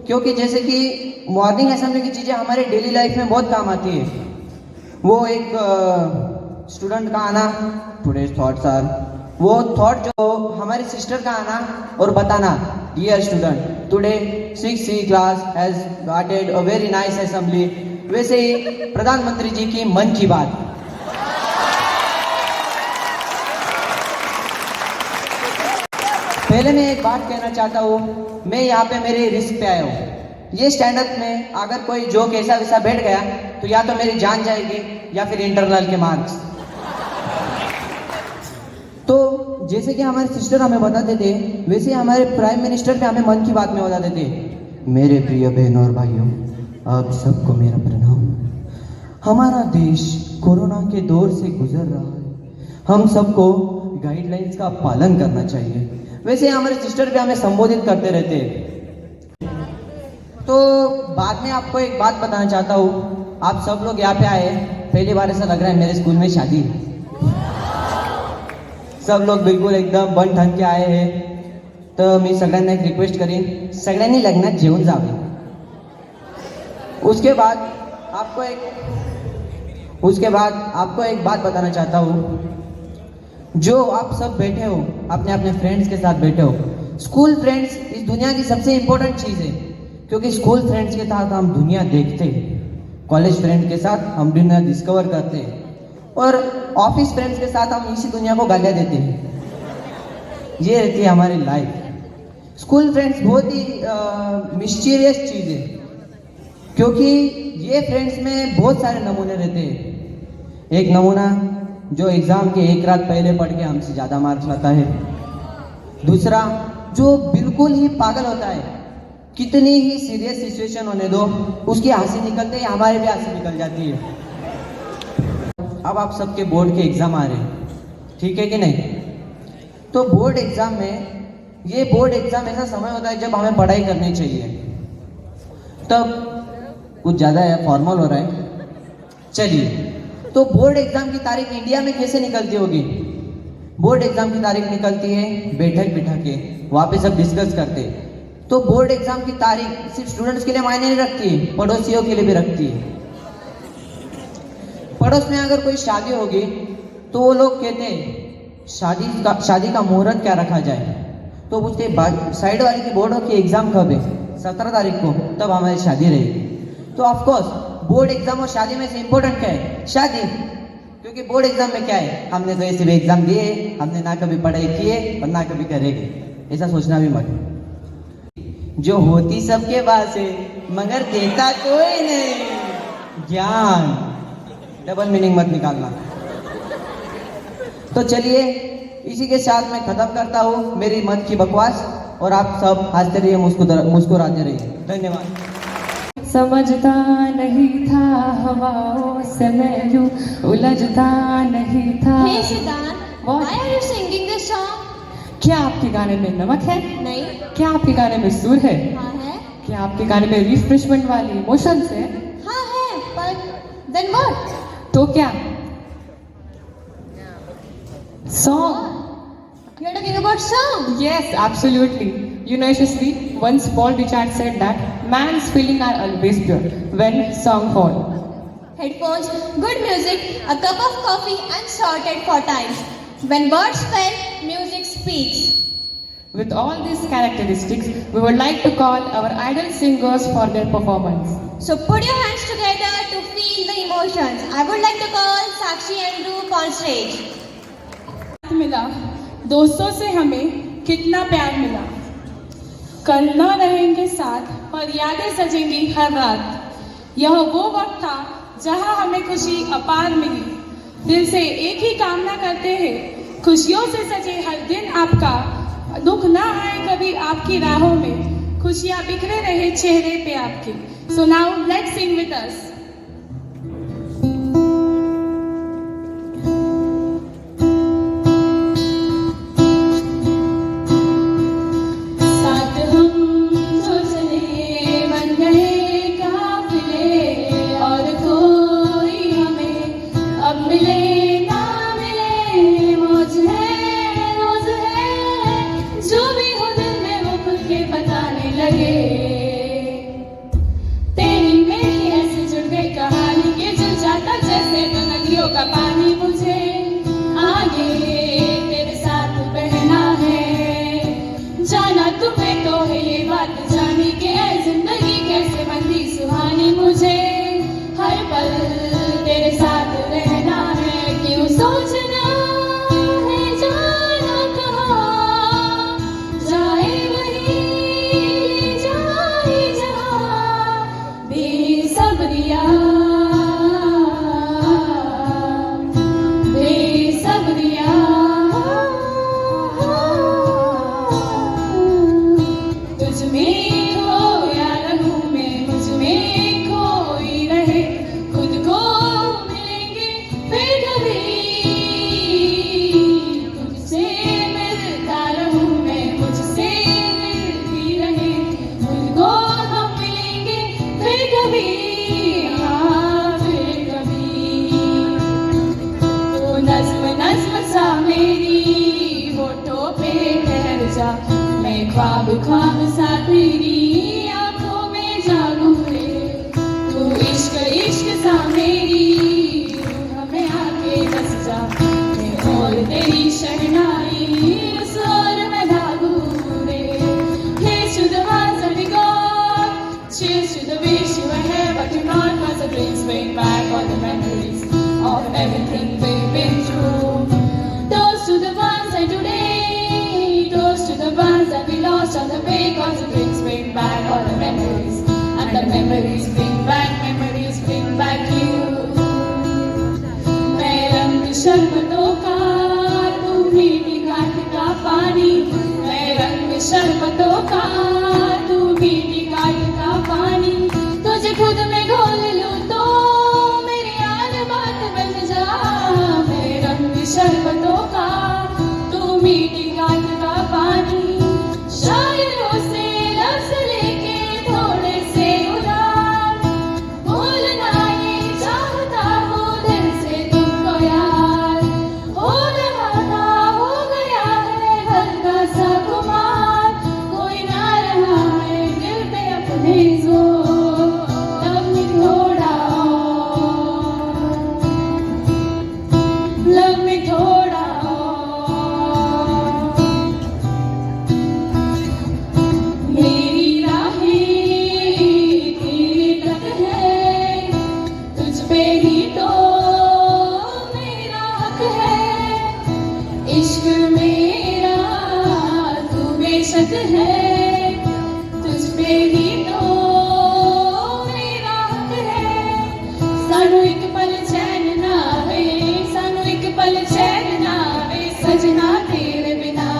क्योंकि जैसे कि मॉर्निंग असेंबली की चीज़ें हमारे डेली लाइफ में बहुत काम आती है। वो एक स्टूडेंट का आना, टुडेज थॉट्स आर, वो थॉट जो हमारी सिस्टर का आना और बताना, dear student today 6C class has gotted a very nice assembly. वैसे ही प्रधानमंत्री जी की मन की बात। पहले मैं एक बात कहना चाहता हूँ, मैं यहाँ पे मेरे रिस्क पे आया हूँ। ये स्टैंड अप में अगर कोई जोक ऐसा वैसा बैठ गया तो या तो मेरी जान जाएगी या फिर इंटरनल के मार्क्स। तो जैसे कि हमारे सिस्टर हमें बताते थे, वैसे हमारे प्राइम मिनिस्टर भी हमें मन की बात में बताते थे। मेरे प्रिय बहनों और भाइयों, आप सबको मेरा प्रणाम। हमारा देश कोरोना के दौर से गुजर रहा है, हम सबको गाइडलाइंस का पालन करना चाहिए। वैसे हमारे सिस्टर भी हमें संबोधित करते रहते हैं। तो बाद में आपको एक बात बताना चाहता हूँ, आप सब लोग यहाँ पे आए, पहली बार ऐसा लग रहा है मेरे स्कूल में शादी। सब लोग बिलकुल एकदम बन ठन के आए हैं, तर मी सगळ्यांना एक रिक्वेस्ट करीन, सगळ्यांनी लग्नात जेवून जावे। उसके बाद आपको एक बात बताना चाहता हूँ, जो आप सब बैठे हो अपने अपने फ्रेंड्स के साथ बैठे हो, स्कूल फ्रेंड्स इस दुनिया की सबसे इम्पोर्टेंट चीज़ है, क्योंकि स्कूल फ्रेंड्स के साथ हम दुनिया देखते हैं, कॉलेज फ्रेंड के साथ हम दुनिया डिस्कवर करते हैं, और ऑफिस फ्रेंड्स के साथ हम इसी दुनिया को गालियाँ देते हैं। ये रहती है हमारी लाइफ। स्कूल फ्रेंड्स बहुत ही मिस्टीरियस चीज़ है, क्योंकि ये फ्रेंड्स में बहुत सारे नमूने रहते हैं। एक नमूना जो एग्ज़ाम के एक रात पहले पढ़ के हमसे ज़्यादा मार्क्स लाता है। दूसरा जो बिल्कुल ही पागल होता है, कितनी ही सीरियस सिचुएशन होने दो, उसकी हंसी निकलते ही हमारे भी हंसी निकल जाती है। अब आप सबके बोर्ड के एग्ज़ाम आ रहे हैं, ठीक है कि नहीं? तो बोर्ड एग्ज़ाम में, ये बोर्ड एग्ज़ाम ऐसा समय होता है जब हमें पढ़ाई करनी चाहिए। तब कुछ ज़्यादा फॉर्मल हो रहा है, चलिए। तो बोर्ड एग्ज़ाम की तारीख इंडिया में कैसे निकलती होगी? बोर्ड एग्ज़ाम की तारीख निकलती है बैठक बिठा के, वहाँ पे सब डिस्कस करते। तो बोर्ड एग्ज़ाम की तारीख सिर्फ स्टूडेंट्स के लिए मायने नहीं रखती, पड़ोसियों के लिए भी रखती है। पड़ोस में अगर कोई शादी होगी तो वो लोग कहते हैं शादी का मुहूर्त क्या रखा जाए, तो पूछते साइड वाले की बोर्ड की एग्ज़ाम कब है? 17 तारीख को, तब हमारी शादी रहेगी। तो ऑफकोर्स बोर्ड एग्ज़ाम और शादी में से इम्पोर्टेंट क्या है? शादी। क्योंकि बोर्ड एग्ज़ाम में क्या है, हमने तो ऐसे भी एग्ज़ाम दिए, हमने ना कभी पढ़ाई किए और ना कभी करेंगे, ऐसा सोचना भी मत। जो होती सबके पास है मगर देता कोई नहीं, ज्ञान। डबल मीनिंग मत निकालना। तो चलिए इसी के साथ मैं खत्म करता हूँ मेरी मन की बकवास, और आप सब हंसते रहिए, मुस्कुराते रहिए। धन्यवाद। समझता नहीं था हवाओं से मैं यूं उलझता नहीं था। Hey Siddhant, why are you singing this song? क्या आपके गाने में नमक है? नहीं। क्या आपके गाने में सुर है? हाँ है। क्या आपके गाने में रिफ्रेशमेंट वाली इमोशंस है? हाँ है, पर then what? तो क्या? Song. You're talking about song? Yes, absolutely. You know, Yashasvi, once Paul Richard said that man's feelings are always pure when song fall. Headphones, good music, a cup of coffee and sorted for times. When birds fell, music speaks. With all these characteristics, we would like to call our idol singers for their performance. So put your hands together to feel the emotions. I would like to call Sakshi and Roop on stage. मिला दोस्तों से हमें कितना प्यार मिला, कल न रहेंगे साथ पर यादें सजेंगी हर रात। यह वो वक्त था जहां हमें खुशी अपार मिली। दिल से एक ही कामना करते हैं, खुशियों से सजे हर दिन आपका, दुख ना आए कभी आपकी राहों में, खुशियां बिखरे रहे चेहरे पे आपके। So now let's sing with us. और कोई हमें अब मिले ना मिले ख्वाब ख्वाब सा तेरी आंखों में जागूं रे, तू इश्क इश्क सा मेरी रूह में आके बस जा, मैं और तेरी शहनाई उस ओर मैं भागूं रे। Here's to the ones that we got, cheers to the wish you were here but you're not, 'cause the drinks bring back all the memories of everything we've been through. Toast to the ones that today, toast to the ones that we lost on the way, 'cause the drinks bring back all the memories, and the memories bring back you. मैं रंग शरबतों का, तू मीठी घाट का पानी, मैं रंग शरबतों का, तू मीठी घाट का पानी, तुझे खुद में घोल लूं तो मेरी आज बात बन जा। मैं रंग शरबतों का, तू मीठी घाट का पानी, शायरों से लफ्ज़ लेके थोड़े से उधार, बोलना ये चाहता हूँ दिल से तुमको यार, हो रहा था हो गया है हल्का सा खुमार, कोई ना रहा है दिल पे अपने जोर, लब में थोड़ा और, लब में थोड़ा और। मेरी राहें तेरे तक है, तुझ पे ही तो मेरा हक है, इश्क मेरा तू बेशक है, तुझ पे ही तो मेरा हक है। सानू एक पल चैन ना आवे, सानू एक पल चैन ना आवे, सजना तेरे बिना,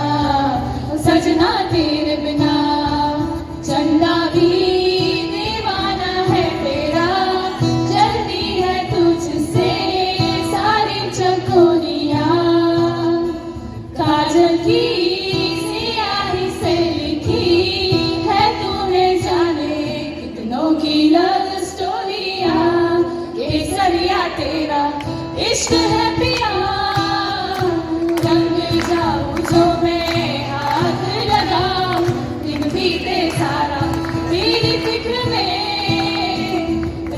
सजना तेरे बिना, चंदा भी दीवाना है तेरा, जलती है तुझसे सारी चकोरियां, काजल की सियाही से लिखी है तूने जाने कितनों की लव स्टोरियां, केसरिया तेरा इश्क है पिया, रंग जाऊं जो मैं हाथ लगाऊं, दिन बीते सारा तेरी फिक्र में,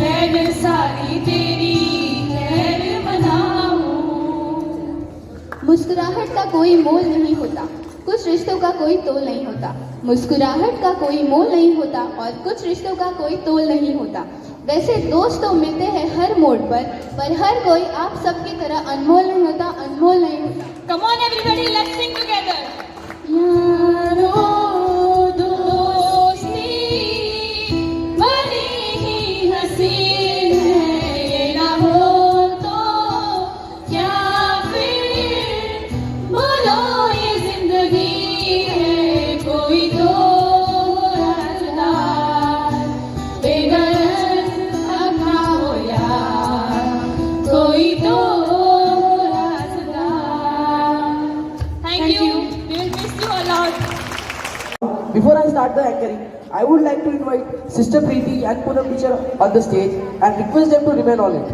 रैन सारी तेरी खैर मनाऊं। मुस्कुराहट का कोई मोल नहीं होता, कुछ रिश्तों का कोई तोल नहीं होता, मुस्कुराहट का कोई मोल नहीं होता और कुछ रिश्तों का कोई तोल नहीं होता। वैसे दोस्त तो मिलते हैं हर मोड़ पर हर कोई आप सबकी तरह अनमोल नहीं होता, अनमोल नहीं होता। Come on everybody, let's sing together. यारो दोस्ती बड़ी ही हसीन है, ये ना हो तो क्या फिर बोलो ये जिंदगी है, कोई तो राज़दार बेगरज अपना हो यार, कोई तो राज़दार। Thank you. We will miss you a lot. Before I start the anchoring, I would like to invite Sister Preeti and Poonam teacher on the stage and request them to remain on it.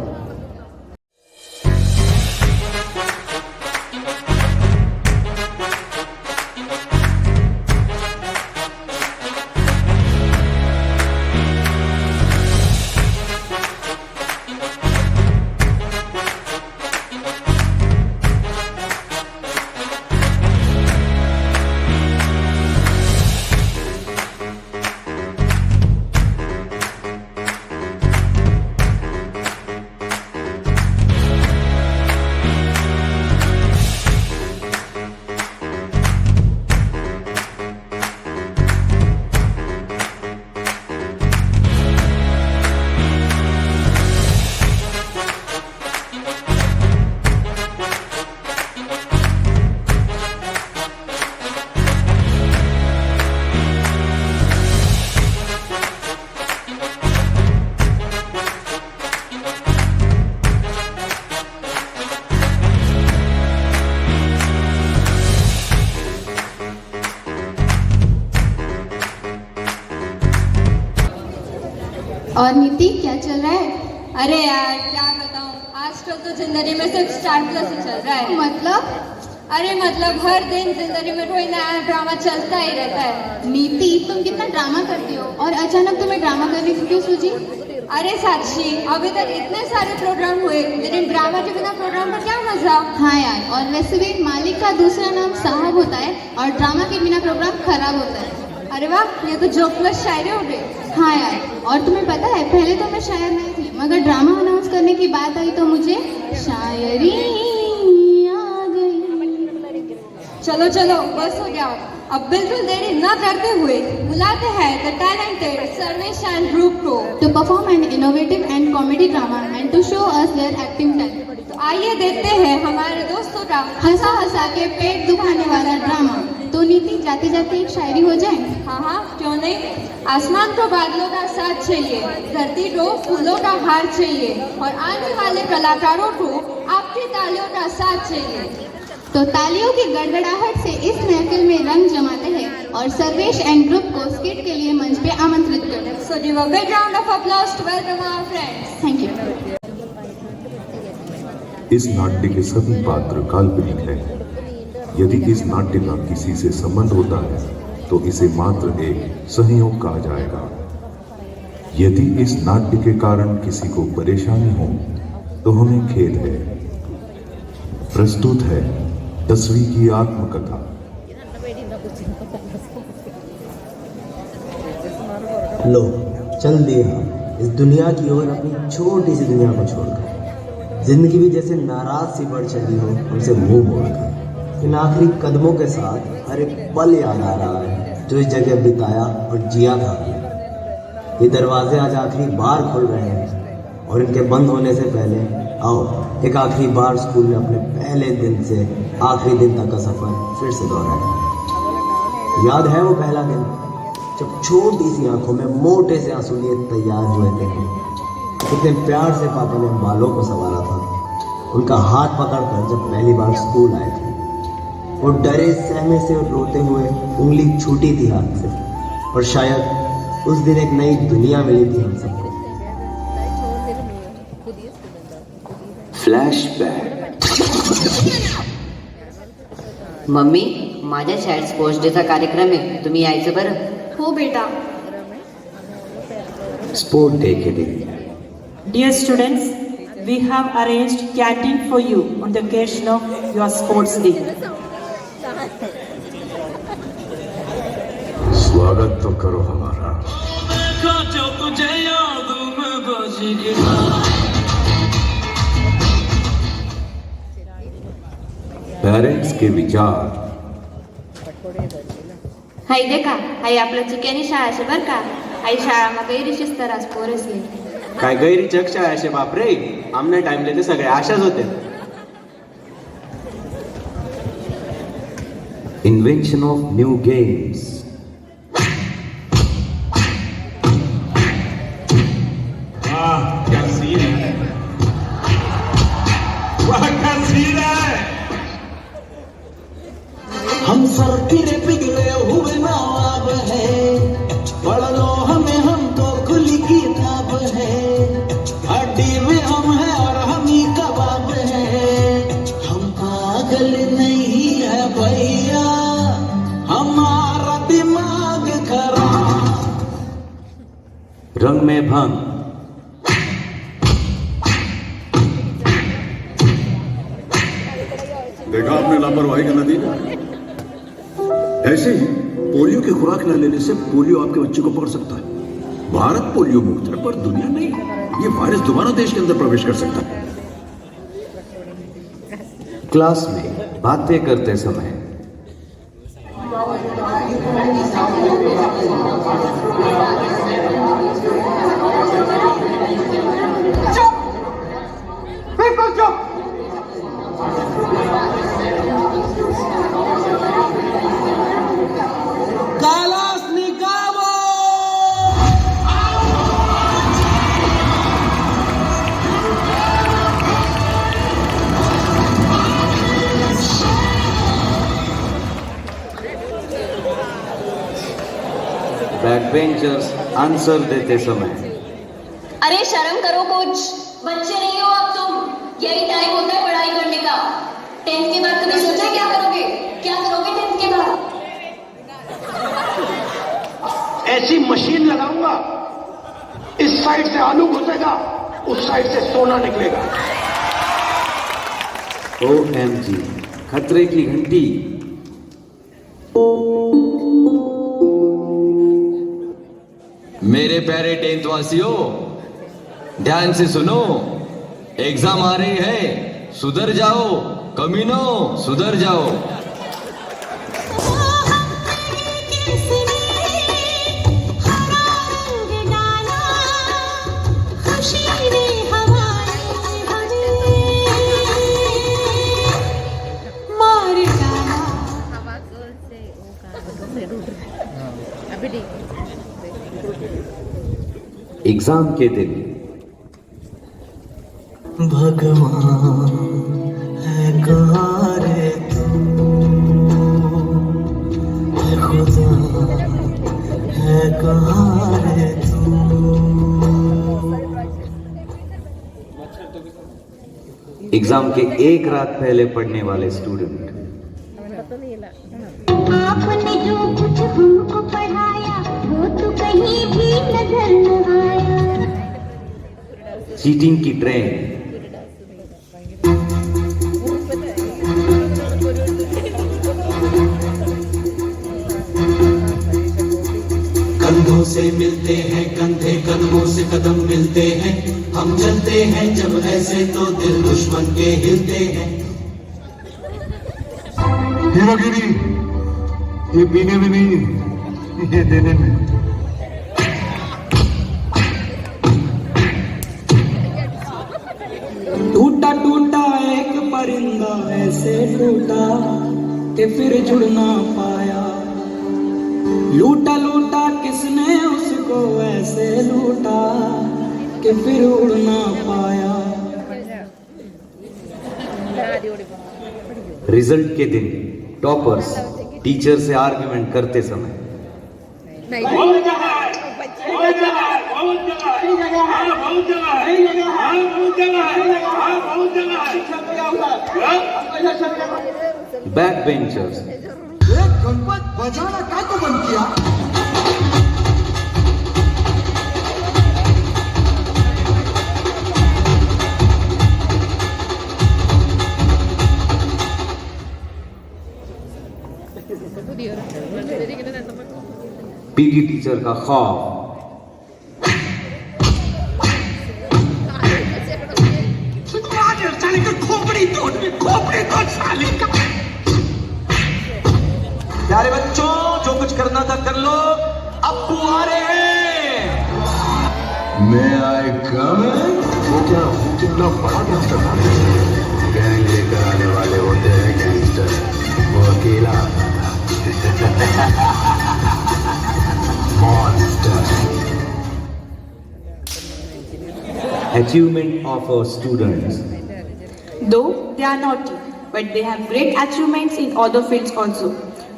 और नीति क्या चल रहा है? अरे यार क्या बताऊं, आजकल तो जिंदगी में सिर्फ स्टार प्लस ही चल रहा है। मतलब अरे मतलब हर दिन जिंदगी में कोई नया ड्रामा चलता ही रहता है। नीति, तुम कितना ड्रामा करती हो और अचानक तुम्हें ड्रामा करने की क्यों सूझी? अरे साक्षी, अभी तक इतने सारे प्रोग्राम हुए, लेकिन ड्रामा के बिना प्रोग्राम का क्या मजा। हाँ यार, और वैसे भी मालिक का दूसरा नाम साहब होता है और ड्रामा के बिना प्रोग्राम खराब होता है। अरे वाह, ये तो जोक प्लस शायरी हो गई। हाँ यार, और तुम्हें पता है पहले तो मैं शायर नहीं थी, मगर ड्रामा अनाउंस करने की बात आई तो मुझे शायरी आ गई। चलो चलो, बस हो गया। अब बिल्कुल देरी न करते हुए बुलाते हैं the talented Sarvesh and group को to perform an innovative and comedy drama and to show us their acting talent. तो आइए देखते हैं हमारे दोस्तों का हंसा हंसा के पेट दुखाने वाला ड्रामा। तो नीति, जाते जाते एक शायरी हो जाए? हाँ हाँ, क्यों नहीं। आसमान को बादलों का साथ चाहिए, धरती को फूलों का हार चाहिए, और आने वाले कलाकारों को आपकी तालियों का साथ चाहिए। तो तालियों की गड़गड़ाहट से इस महफिल में रंग जमाते हैं और सर्वेश एंड ग्रुप को स्किट के लिए मंच पे आमंत्रित करते हैं। So give a big round of applause to welcome our friends. Thank you. इस नाट्य के सभी पात्र काल्पनिक हैं। यदि इस नाट्य का किसी से संबंध होता है तो इसे मात्र एक संयोग कहा जाएगा। यदि इस नाट्य के कारण किसी को परेशानी हो तो हमें खेद है। प्रस्तुत है 10वीं की आत्मकथा। लो, चल दिए हम इस दुनिया की ओर, अपनी छोटी सी दुनिया को छोड़कर। जिंदगी भी जैसे नाराज सी बढ़ चली हो हमसे मुंह मोड़कर। इन आखिरी कदमों के साथ हर एक पल याद आ रहा है जो इस जगह बिताया और जिया था। ये दरवाजे आज आखिरी बार खुल रहे हैं और इनके बंद होने से पहले आओ एक आखिरी बार स्कूल में अपने पहले दिन से आखिरी दिन तक का सफर फिर से दोहराए। याद है वो पहला दिन जब छोटी सी आंखों में मोटे से आंसू लिए तैयार हुए थे। कितने प्यार से पापा ने बालों को संवारा था, उनका हाथ पकड़कर जब पहली बार स्कूल आए थे। वो डरे सहमे से और रोते हुए उंगली छूटी थी हाथ से, और शायद उस दिन एक नई दुनिया मिली थी हम सबको। फ्लॅशबॅक। मम्मी, माझ्या शाळेत स्पोर्ट्स डेचा कार्यक्रम आहे, तुम्ही यायचं बरं? हो बेटा। स्पोर्ट डे के दिन Dear students, we have arranged canteen for you on the occasion of your sports day. स्वागत तो करो हमारा। पेरेंट्स के विचार। हाय देखा, हाय आपलं चुक्यानी शाळा शे बर का। हाय शाळाમાં गैरी शिस्तरास पोरसले। काय गैरी चकशा असे बापरे, आमने टाइमले ते सगळे आशाच होते। Invention of new games. क्या सीन है, वाह क्या सीन है। हम सर गिरे पिघले हुए नवाब है, पढ़ लो हमें हम तो खुली किताब है। हड्डी में हम है और हम ही कबाब है। हम पागल नहीं है भैया, हमारा दिमाग खराब। रंग में भंग। देखा आपने लापरवाही का नतीजा। ऐसे ही पोलियो की खुराक न लेने से पोलियो आपके बच्चे को पकड़ सकता है। भारत पोलियो मुक्त है पर दुनिया नहीं। ये वायरस दोबारा देश के अंदर प्रवेश कर सकता है। क्लास में बातें करते समय बिल्कुल चुप। कालास निकालो। बैकबेंचर्स आंसर देते समय। अरे शर्म करो कोच, बच्चे नहीं हो अब तुम। यही टाइम होता है पढ़ाई करने का। 10th के बाद कभी सोचा क्या करोगे? ऐसी मशीन लगाऊंगा, इस साइड से आलू घुसेगा, उस साइड से सोना निकलेगा। OMG, खतरे की घंटी। मेरे प्यारे 10th वासियों, ध्यान से सुनो, एग्जाम आ रही है, सुधर जाओ कमीनो, सुधर जाओ। एग्जाम के दिन भगवान है कहाँ रे तू, है खुदा है कहाँ रे तू। एग्जाम के एक रात पहले पढ़ने वाले स्टूडेंट, आपने जो कुछ हमको पढ़ाया वो तो कहीं भी नजर न आया। चीटिंग की ट्रेन, कंधों से मिलते हैं कंधे, कदमों से कदम मिलते हैं, हम चलते हैं जब ऐसे तो दिल दुश्मन के हिलते हैं। हीरागिरी, ये पीने में नहीं, ये देने में। टूटा टूटा एक परिंदा ऐसे टूटा कि फिर जुड़ ना पाया, लूटा लूटा किसने उसको ऐसे लूटा कि फिर उड़ ना पाया। रिजल्ट के दिन टॉपर्स टीचर से आर्ग्यूमेंट करते समय, बैक बेंचर्स, गणपत बजाना क्या को बंद किया? पीटी टीचर का खौफ, प्यारे बच्चों, जो कुछ करना था कर लो, अप्पू आ रहे हैं। मैं आए कम वो क्या कितना बड़ा गैंगस्टर था। गैंग लेकर आने वाले होते हैं गैंगस्टर, वो अकेला monster. achievement of our students. Though they are naughty, but they have great achievements in other fields also.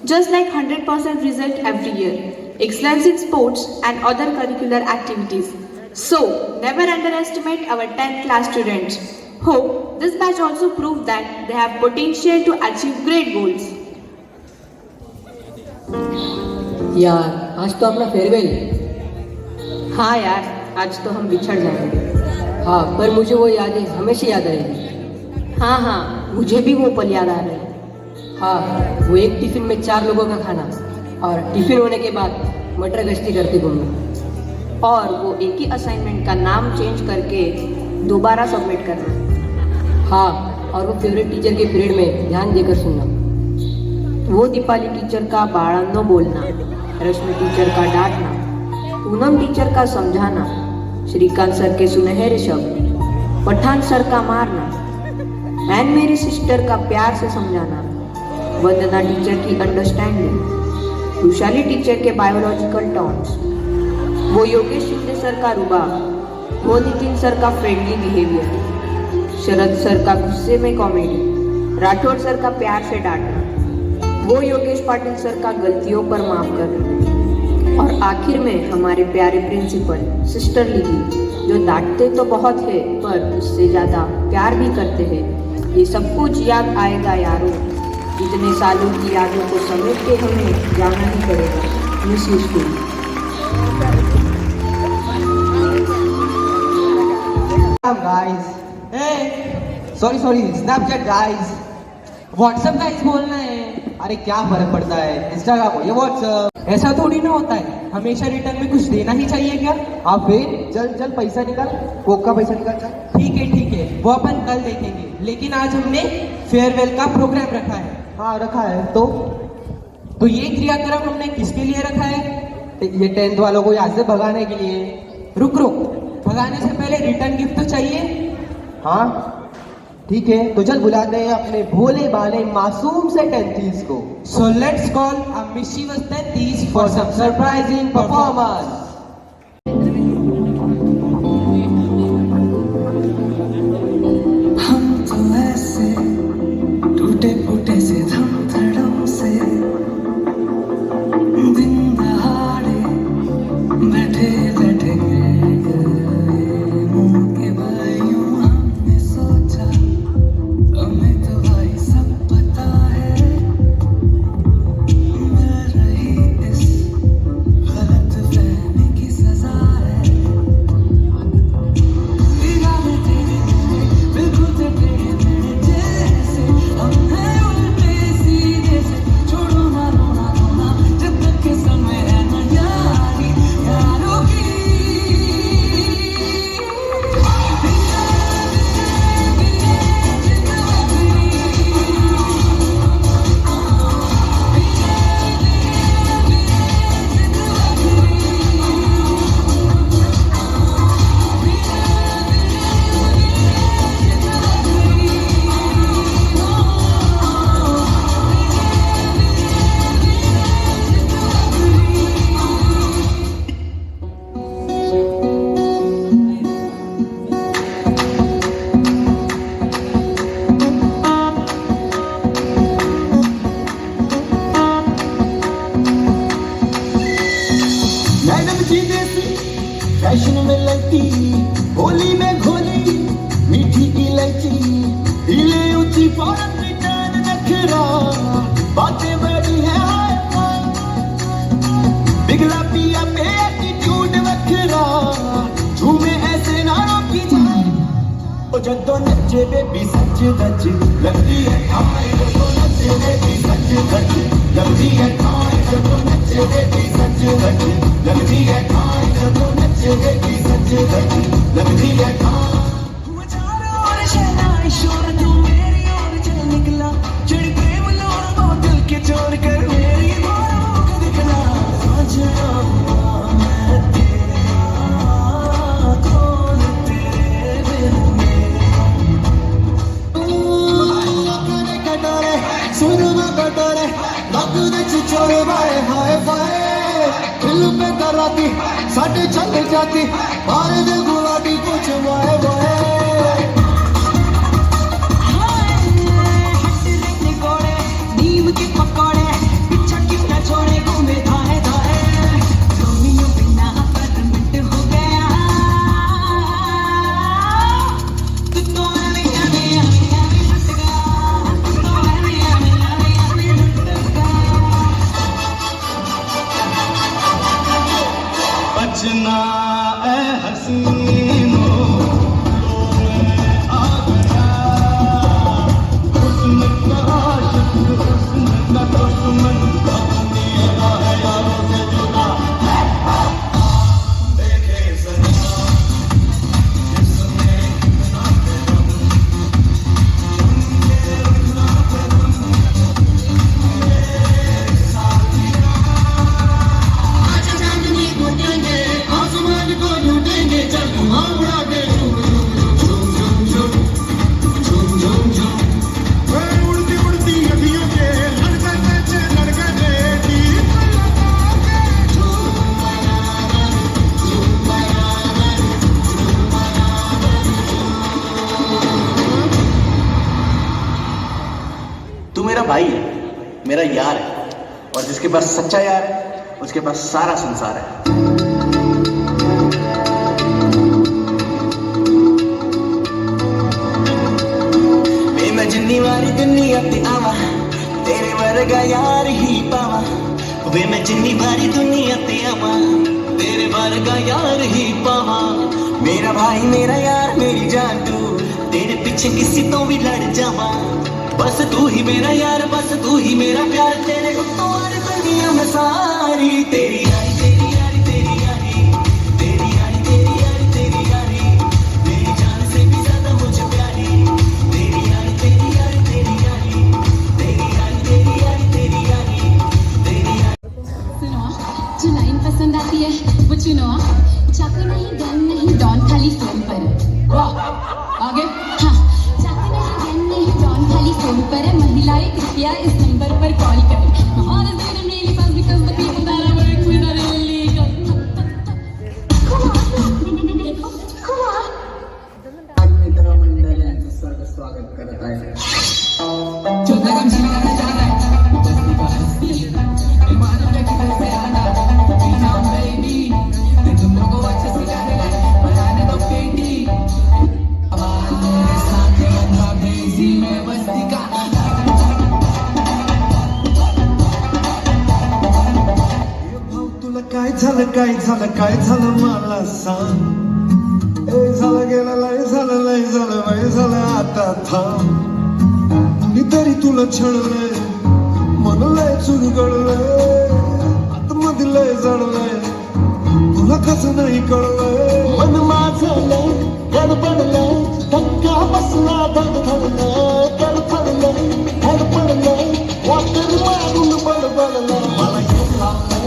Just like 100% result every year, excellence in sports and other curricular activities. So, never underestimate our 10th class students. Hope this batch also proved that they have potential to achieve great goals. यार, आज तो अपना farewell है। हाँ यार, आज तो हम बिछड़ जाएंगे। हाँ, पर मुझे वो यादें हमेशा याद रहेगी। हाँ हाँ, मुझे भी वो पल याद आ रहे हैं। हाँ, वो एक टिफिन में 4 लोगों का खाना और टिफिन होने के बाद मटर गश्ती करते घूमना, और वो एक ही असाइनमेंट का नाम चेंज करके दोबारा सबमिट करना। हाँ, और वो फेवरेट टीचर के पीरियड में ध्यान देकर सुनना। वो दीपाली टीचर का बाळांनो बोलना, रश्मि टीचर का डांटना, पूनम टीचर का समझाना, श्रीकांत सर के सुनहरे शब्द, पठान सर का मारना, एंड मेरी सिस्टर का प्यार से समझाना, वंदना टीचर की अंडरस्टैंडिंग, रुशाली टीचर के बायोलॉजिकल टर्म्स, वो योगेश शिंदे सर का रुबाब, वो नितिन सर का फ्रेंडली बिहेवियर, शरद सर का गुस्से में कॉमेडी, राठौड़ सर का प्यार से डांटना, वो योगेश पाटिल सर का गलतियों पर माफ करना, और आखिर में हमारे प्यारे प्रिंसिपल सिस्टर लिली, जो डांटते तो बहुत है पर उससे ज़्यादा प्यार भी करते हैं। ये सब कुछ याद आएगा यारों, इतने सालों की यादों को समेट के हमें जाना ही पड़ेगा। Miss you school. Guys sorry Snapchat guys, WhatsApp guys बोलना है। अरे क्या फर्क पड़ता है, इंस्टाग्राम हो या व्हाट्सएप, ऐसा थोड़ी ना होता है, हमेशा रिटर्न में कुछ देना ही चाहिए क्या? आप फिर चल पैसा निकाल, कोक का पैसा निकाल चल। ठीक है वो अपन कल देखेंगे, लेकिन आज हमने फेयरवेल का प्रोग्राम रखा है। हाँ रखा है, तो ये क्रियाक्रम हमने किसके लिए रखा है? ये 10th वालों को यहाँ से भगाने के लिए। रुक भगाने से पहले रिटर्न गिफ्ट तो चाहिए। हाँ ठीक है, तो चल बुलाते हैं अपने भोले भाले मासूम से 10th को। So let's call a mischievous 10th for some surprising performance. हम तो ऐसे टूटे फूटे से धड़ों से दिन दहाड़े बैठे बैठे मुंह के भाइयों हमने सोचा हमें तो भाई सब पता है मिल रही इस गलत फहमी की सजा है। इरादे तेरे मेरे बिल्कुल तेरे मेरे जैसे हम हैं उल्टे सीधे से। छोड़ो ना रोना जब तक के समय है ना यारी यारों की। मैडम जी देसी फैशन में लड़की, होली में घोली मीठी इलायची, हिले ऊंची फौरन रिटर्न नखरा, बातें बड़ी है हाय फाय, बिगला पिया पे एटीट्यूड वखरा, झूमे ऐसे ना रोकी जाए। ओ जदों नचे बेबी सच दच लगती है ठाई, जदों नचे बेबी सच दच लगती है ठाई, जदों नचे बेबी सच दच लगती है ठाई, जदों नचे बेबी सच दच लगती है ठाई। हुआ चारों ओर शहनाई शोर, तू मेरी ओर चल निकला, चढ़ प्रेम लोर बोतल के छोड़ कर मेरी बाहों को दिखला। साजना मैं तेरा खोल तेरे दिल में कटोरे सुरमा कटोरे लग दे चिचोरे बाए हाय फाय, दिल पे कराती साढ़े चल जाती मारे दिल गुलाटी कुछ वाए वाए। नीम के पकौड़े पीछा कितना छोड़े घूमे धाए धाए, रोमियो बिना परमिट हो गया तू तो बचना ए हसीनो आ गया, हुस्न का आशिक हुस्न का दुश्मन अपनी अदा है यारों से जुदा। देखे सजना जिसने इतना करम चमके उतना करम मेरे साथिया। आज चांदनी को देंगे आसमान को लूटेंगे, चल धुआं उड़ा के झूम झूम झूम झूम झूम झूम झूम। उड़ती उड़ती नदियों के लड़के बेचे लड़के बेटी तू मेरा भाई है, मेरा यार है, और जिसके पास सच्चा यार है उसके पास सारा संसार है। मैं जिन्नी वारी दुनिया ते आवा तेरे वर्गा यार ही पावा, वे मैं जिन्नी वारी दुनिया ते आवा तेरे वर्गा यार ही पावा मेरा भाई मेरा यार मेरी जान तू तेरे पीछे किसी तो भी लड़ जावा बस तू ही मेरा यार बस तू ही मेरा प्यार तेरे उत्तों और दुनिया में सारी तेरी यारी तेरी यारी तेरी यारी तेरी यारी तेरी यारी तेरी यारी मेरी जान से भी ज्यादा मुझे प्यारी तेरी यारी तेरी यारी तेरी यारी तेरी यारी तेरी यारी तेरी यारी तेरी यारी जो लाइन पसंद आती है वो चुनो चाकू नहीं गन नहीं डॉन खाली फोन पर वाह आगे हाँ चाकू नहीं गन नहीं डॉन खाली फोन पर है महिलाएं कृपया इस नंबर पर कॉल करें और इस दिन really fast because the people that I work with are illegal मित्र मंडळी यांचं सर्व स्वागत करत आहे छोटा काम शिकायला जात आहे काय झालं मला सांग ए झालं गेलं लय झालं वय झालं आता थांब कुणीतरी तुला छळलंय मन लय चुरगळलंय आतमध्ये लय जडलंय तुला कसं नाही कळलंय मन माझं लय गडबडलंय धक्का बसला धडधडलंय गडबडलंय धडपडलंय वाटर मारून बडबडलंय मला येऊ लावलंय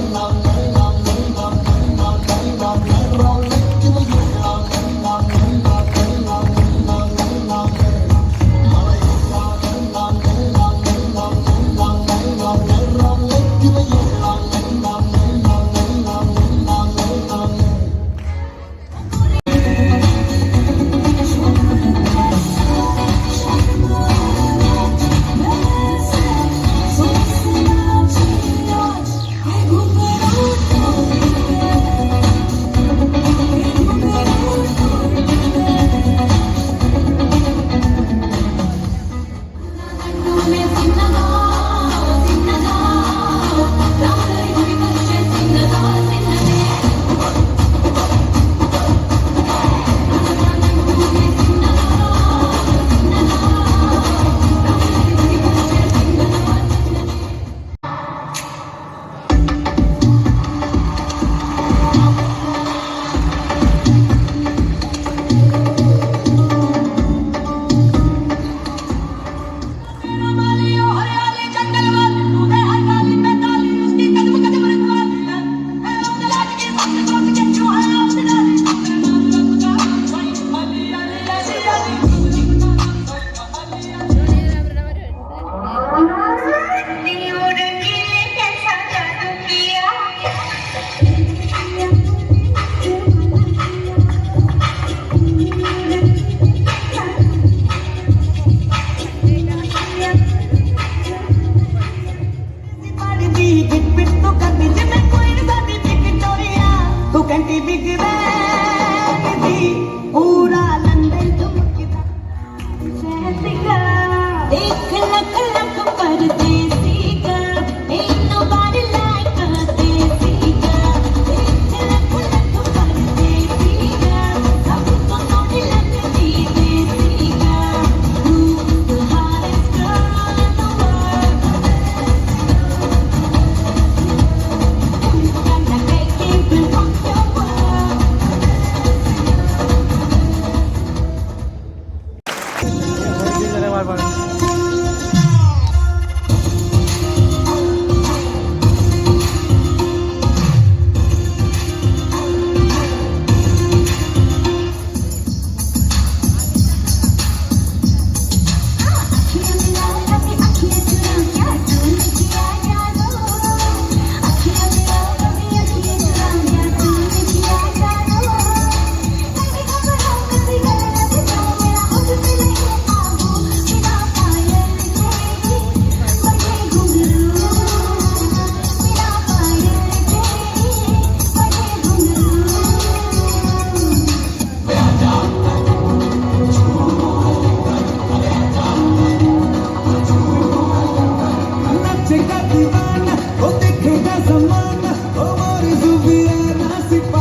देखेगा जमाना हमारी जुबिया नासिक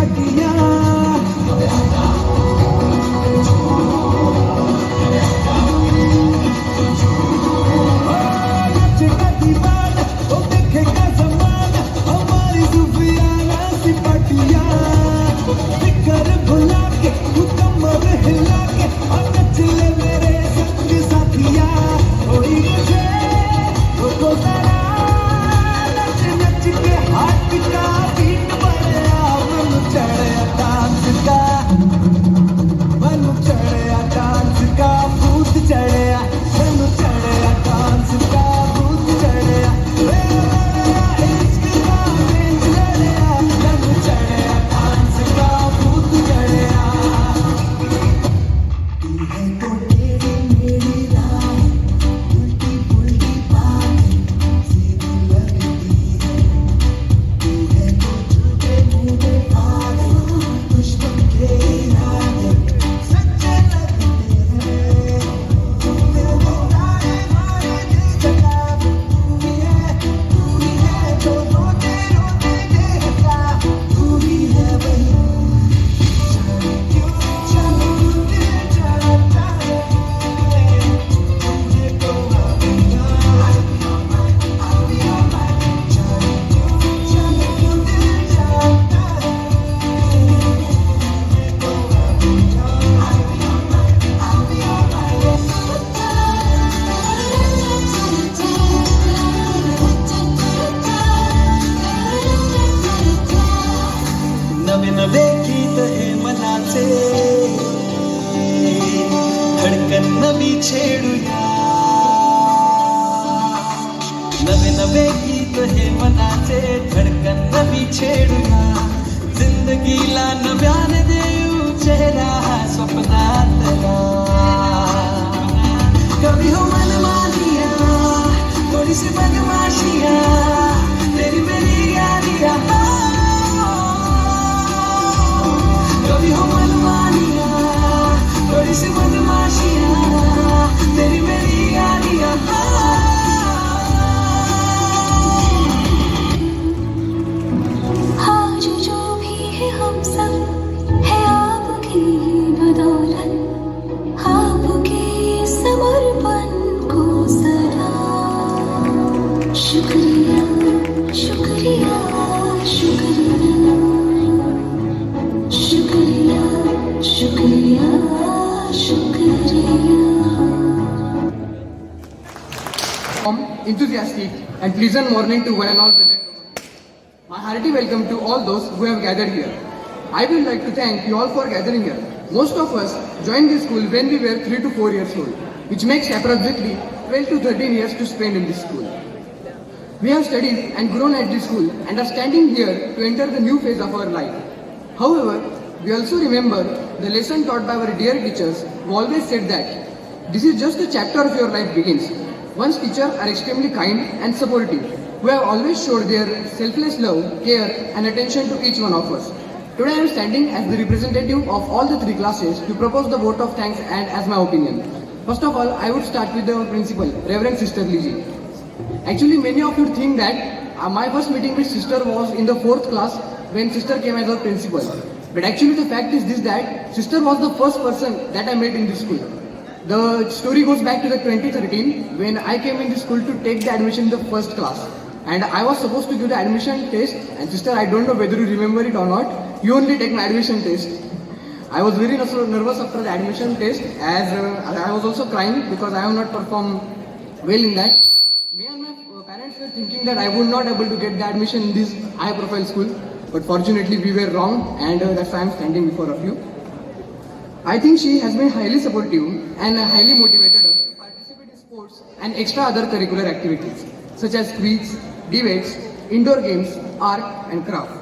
नवी छेडूया नवे नवे गीत हे मनाचे धडकन नवी छेडूया जिंदगीला नव्याने देऊ चेहरा हा स्वप्नातला कभी हो मनमानिया थोड़ी सी बदमाशिया तेरी मेरी यारियां कभी हो मनमानिया थोड़ी सी बदमाशिया तेरी मेरी यारियां आज जो भी है हम सब है आपकी बदौलत आपके समर्पण को सदा शुक्रिया शुक्रिया शुक्रिया शुक्रिया शुक्रिया शुक्रिया Enthusiastic and pleasant morning to one and all present. My hearty welcome to all those who have gathered here. I would like to thank you all for gathering here. Most of us joined this school when we were 3 to 4 years old, which makes approximately 12 to 13 years to spend in this school. We have studied and grown at this school and are standing here to enter the new phase of our life. However, we also remember the lesson taught by our dear teachers who always said that this is just a chapter of your life begins. Once teachers are extremely kind and supportive, who have always showed their selfless love, care and attention to each one of us. Today I am standing as the representative of all the 3 classes to propose the vote of thanks and as my opinion. First of all, I would start with the principal, Reverend Sister Liji. Actually, many of you think that my first meeting with sister was in the 4th class when sister came as our principal. But actually the fact is this, that sister was the first person that I met in this school. The story goes back to the 2013 when I came in this school to take the admission in the 1st class. And I was supposed to give the admission test, and sister, I don't know whether you remember it or not, you only take my admission test. I was very nervous after the admission test, as I was also crying because I have not performed well in that. Me and my parents were thinking that I would not able to get the admission in this high profile school, but fortunately we were wrong, and that's why I am standing before of you. I think she has been highly supportive and highly motivated us to participate in sports and extra other curricular activities such as quiz, debates, indoor games, art and craft.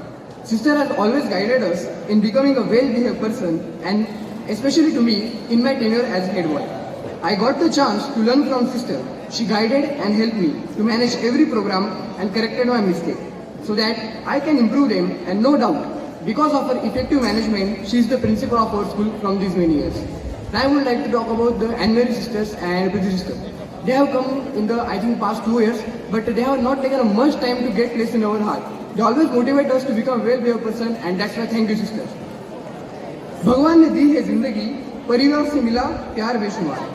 Sister has always guided us in becoming a well-behaved person, and especially to me in my tenure as head boy. I got the chance to learn from sister. She guided and helped me to manage every program and corrected my mistake so that I can improve them, and no doubt because of her effective management, she is the principal of our school from these many years. Now I would like to talk about the Anne-Marie sisters and Priti sister. They have come in the, I think, past 2 years, but they have not taken much time to get place in our heart. They always motivate us to become a well-behaved person, and that's why thank you sisters. भगवान ने दी है जिंदगी, परिवार से मिला प्यार बेशुमार.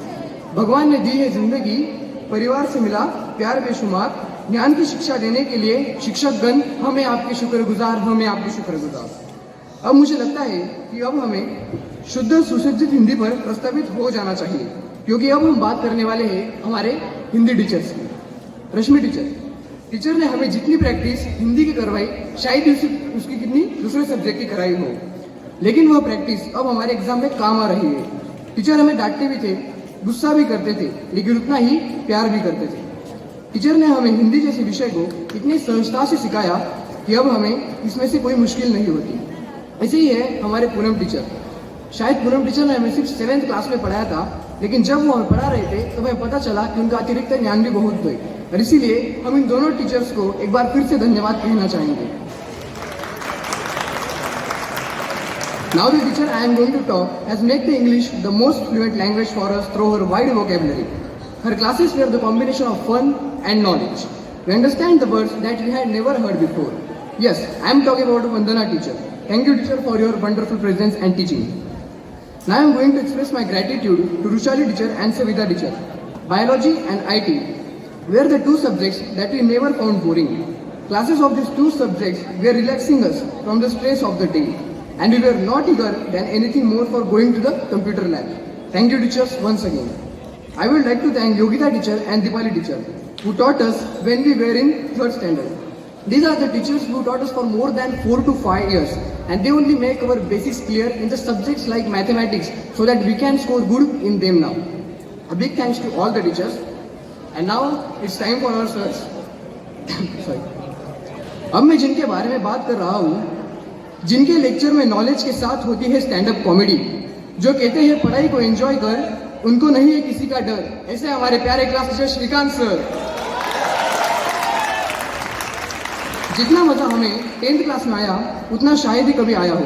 भगवान ने दी है जिंदगी, परिवार से मिला प्यार बेशुमार. ज्ञान की शिक्षा देने के लिए शिक्षकगण हमें आपके शुक्रगुजार, हमें आपके शुक्रगुजार. अब मुझे लगता है कि अब हमें शुद्ध सुसज्जित हिंदी पर प्रस्तावित हो जाना चाहिए, क्योंकि अब हम बात करने वाले हैं हमारे हिंदी टीचर्स की. रश्मि टीचर ने हमें जितनी प्रैक्टिस हिंदी की करवाई, शायद उसकी कितनी दूसरे सब्जेक्ट की कराई हो, लेकिन वह प्रैक्टिस अब हमारे एग्जाम में काम आ रही है. टीचर हमें डांटते भी थे, गुस्सा भी करते थे, लेकिन उतना ही प्यार भी करते थे. टीचर ने हमें हिंदी जैसे विषय को इतनी सहजता से सिखाया कि अब हमें इसमें से कोई मुश्किल नहीं होती. ऐसे ही है हमारे पूनम टीचर. शायद पूनम टीचर ने हमें सिर्फ 7th क्लास में पढ़ाया था, लेकिन जब वो हमें पढ़ा रहे थे तो हमें पता चला कि उनका अतिरिक्त ज्ञान भी बहुत थे, और इसीलिए हम इन दोनों टीचर्स को एक बार फिर से धन्यवाद कहना चाहेंगे. Now the teacher I am going to talk has made the English the most fluent language for us through her wide vocabulary. Her classes were the combination of fun and knowledge. We understand the words that we had never heard before. Yes, I am talking about Vandana teacher. Thank you teacher for your wonderful presence and teaching. Now I am going to express my gratitude to Ruchali teacher and Savita teacher. Biology and IT were the 2 subjects that we never found boring. Classes of these 2 subjects were relaxing us from the stress of the day, and we were not eager than anything more for going to the computer lab. Thank you teachers once again. I would like to thank Yogita teacher and Dipali teacher who taught us when we were in 3rd standard. These are the teachers who taught us for more than 4 to 5 years, and they only make our basics clear in the subjects like mathematics so that we can score good in them now. A big thanks to all the teachers. And now it's time for our sirs. Sorry. अब मैं जिनके बारे में बात कर रहा हूँ, जिनके लेक्चर में नॉलेज के साथ होती है स्टैंड अप कॉमेडी, जो कहते हैं पढ़ाई को एंजॉय कर, उनको नहीं है किसी का डर, ऐसे हमारे प्यारे क्लास टीचर श्रीकांत सर। जितना मजा हमें 10th क्लास में आया उतना शायद ही कभी आया हो।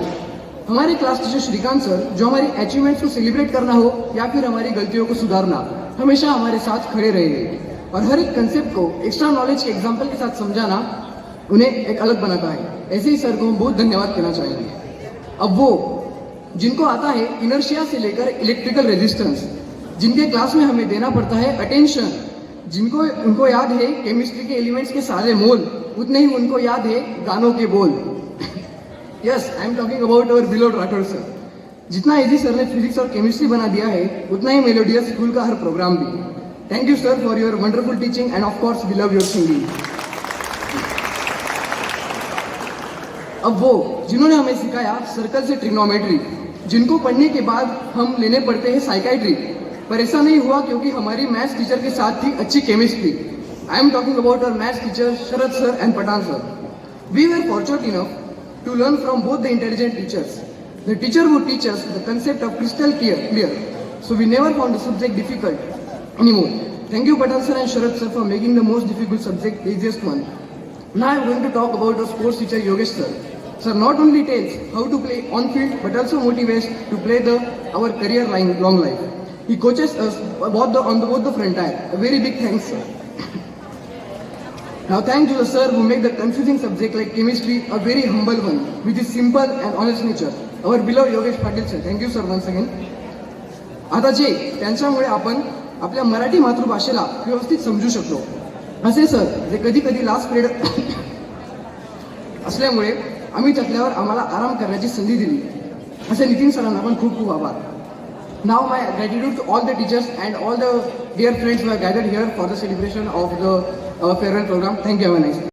हमारे क्लास टीचर श्रीकांत सर, जो हमारी अचीवमेंट्स को सेलिब्रेट करना हो या फिर हमारी गलतियों को सुधारना, हमेशा हमारे साथ खड़े रहे और हर एक कंसेप्ट को एक्स्ट्रा नॉलेज के एग्जाम्पल के साथ समझाना उन्हें एक अलग बनाता है। ऐसे ही सर को हम बहुत धन्यवाद कहना चाहेंगे। अब वो जिनको आता है इनर्शिया से लेकर इलेक्ट्रिकल रेजिस्टेंस, जिनके क्लास में हमें देना पड़ता है अटेंशन, जिनको उनको याद है केमिस्ट्री के एलिमेंट्स के सारे मोल, उतने ही उनको याद है गानों के बोल। Yes, I am talking about our beloved Rathore sir. जितना इजी सर ने फिजिक्स और केमिस्ट्री बना दिया है, उतना ही मेलोडियस स्कूल का हर प्रोग्राम भी। Thank you sir for your wonderful teaching and of course we love your singing. अब वो जिन्होंने हमें सिखाया सर्कल से ट्रिग्नोमेट्री, जिनको पढ़ने के बाद हम लेने पड़ते हैं साइकाइट्री, पर ऐसा नहीं हुआ क्योंकि हमारी मैथ्स टीचर के साथ थी अच्छी chemistry. I am talking about our maths teacher Sharad sir and Pathan sir. We were fortunate enough to learn from both the intelligent teachers. The teacher would teach us the concept of crystal clear, so we never found the subject difficult anymore. Thank you Patan sir and Sharad sir for making the most difficult subject the easiest one. Now I am going to talk about our sports teacher Yogesh sir. Sir not only tells how to play on field but also motivates to play our career long life. He coaches us on both the front tire. A very big thanks sir. Now thanks to the sir who make the confusing subject like chemistry a very humble one with his simple and honest nature. Our beloved Yogesh Patil sir. Thank you sir once again. आता जे त्यांच्यामुळे आपण आपल्या मराठी मातृभाषेला व्यवस्थित समजू शकलो, असे sir जे कधी कधी लास्ट पिरियड असल्यामुळे आम्ही चकल्यावर आम्हाला आराम करण्याची संधी दिली, असे नितीन सरांना पण खूप खूप आभार. Now my gratitude to all the teachers and all the dear friends who have gathered here for the celebration of the farewell program. Thank you. Have a nice day.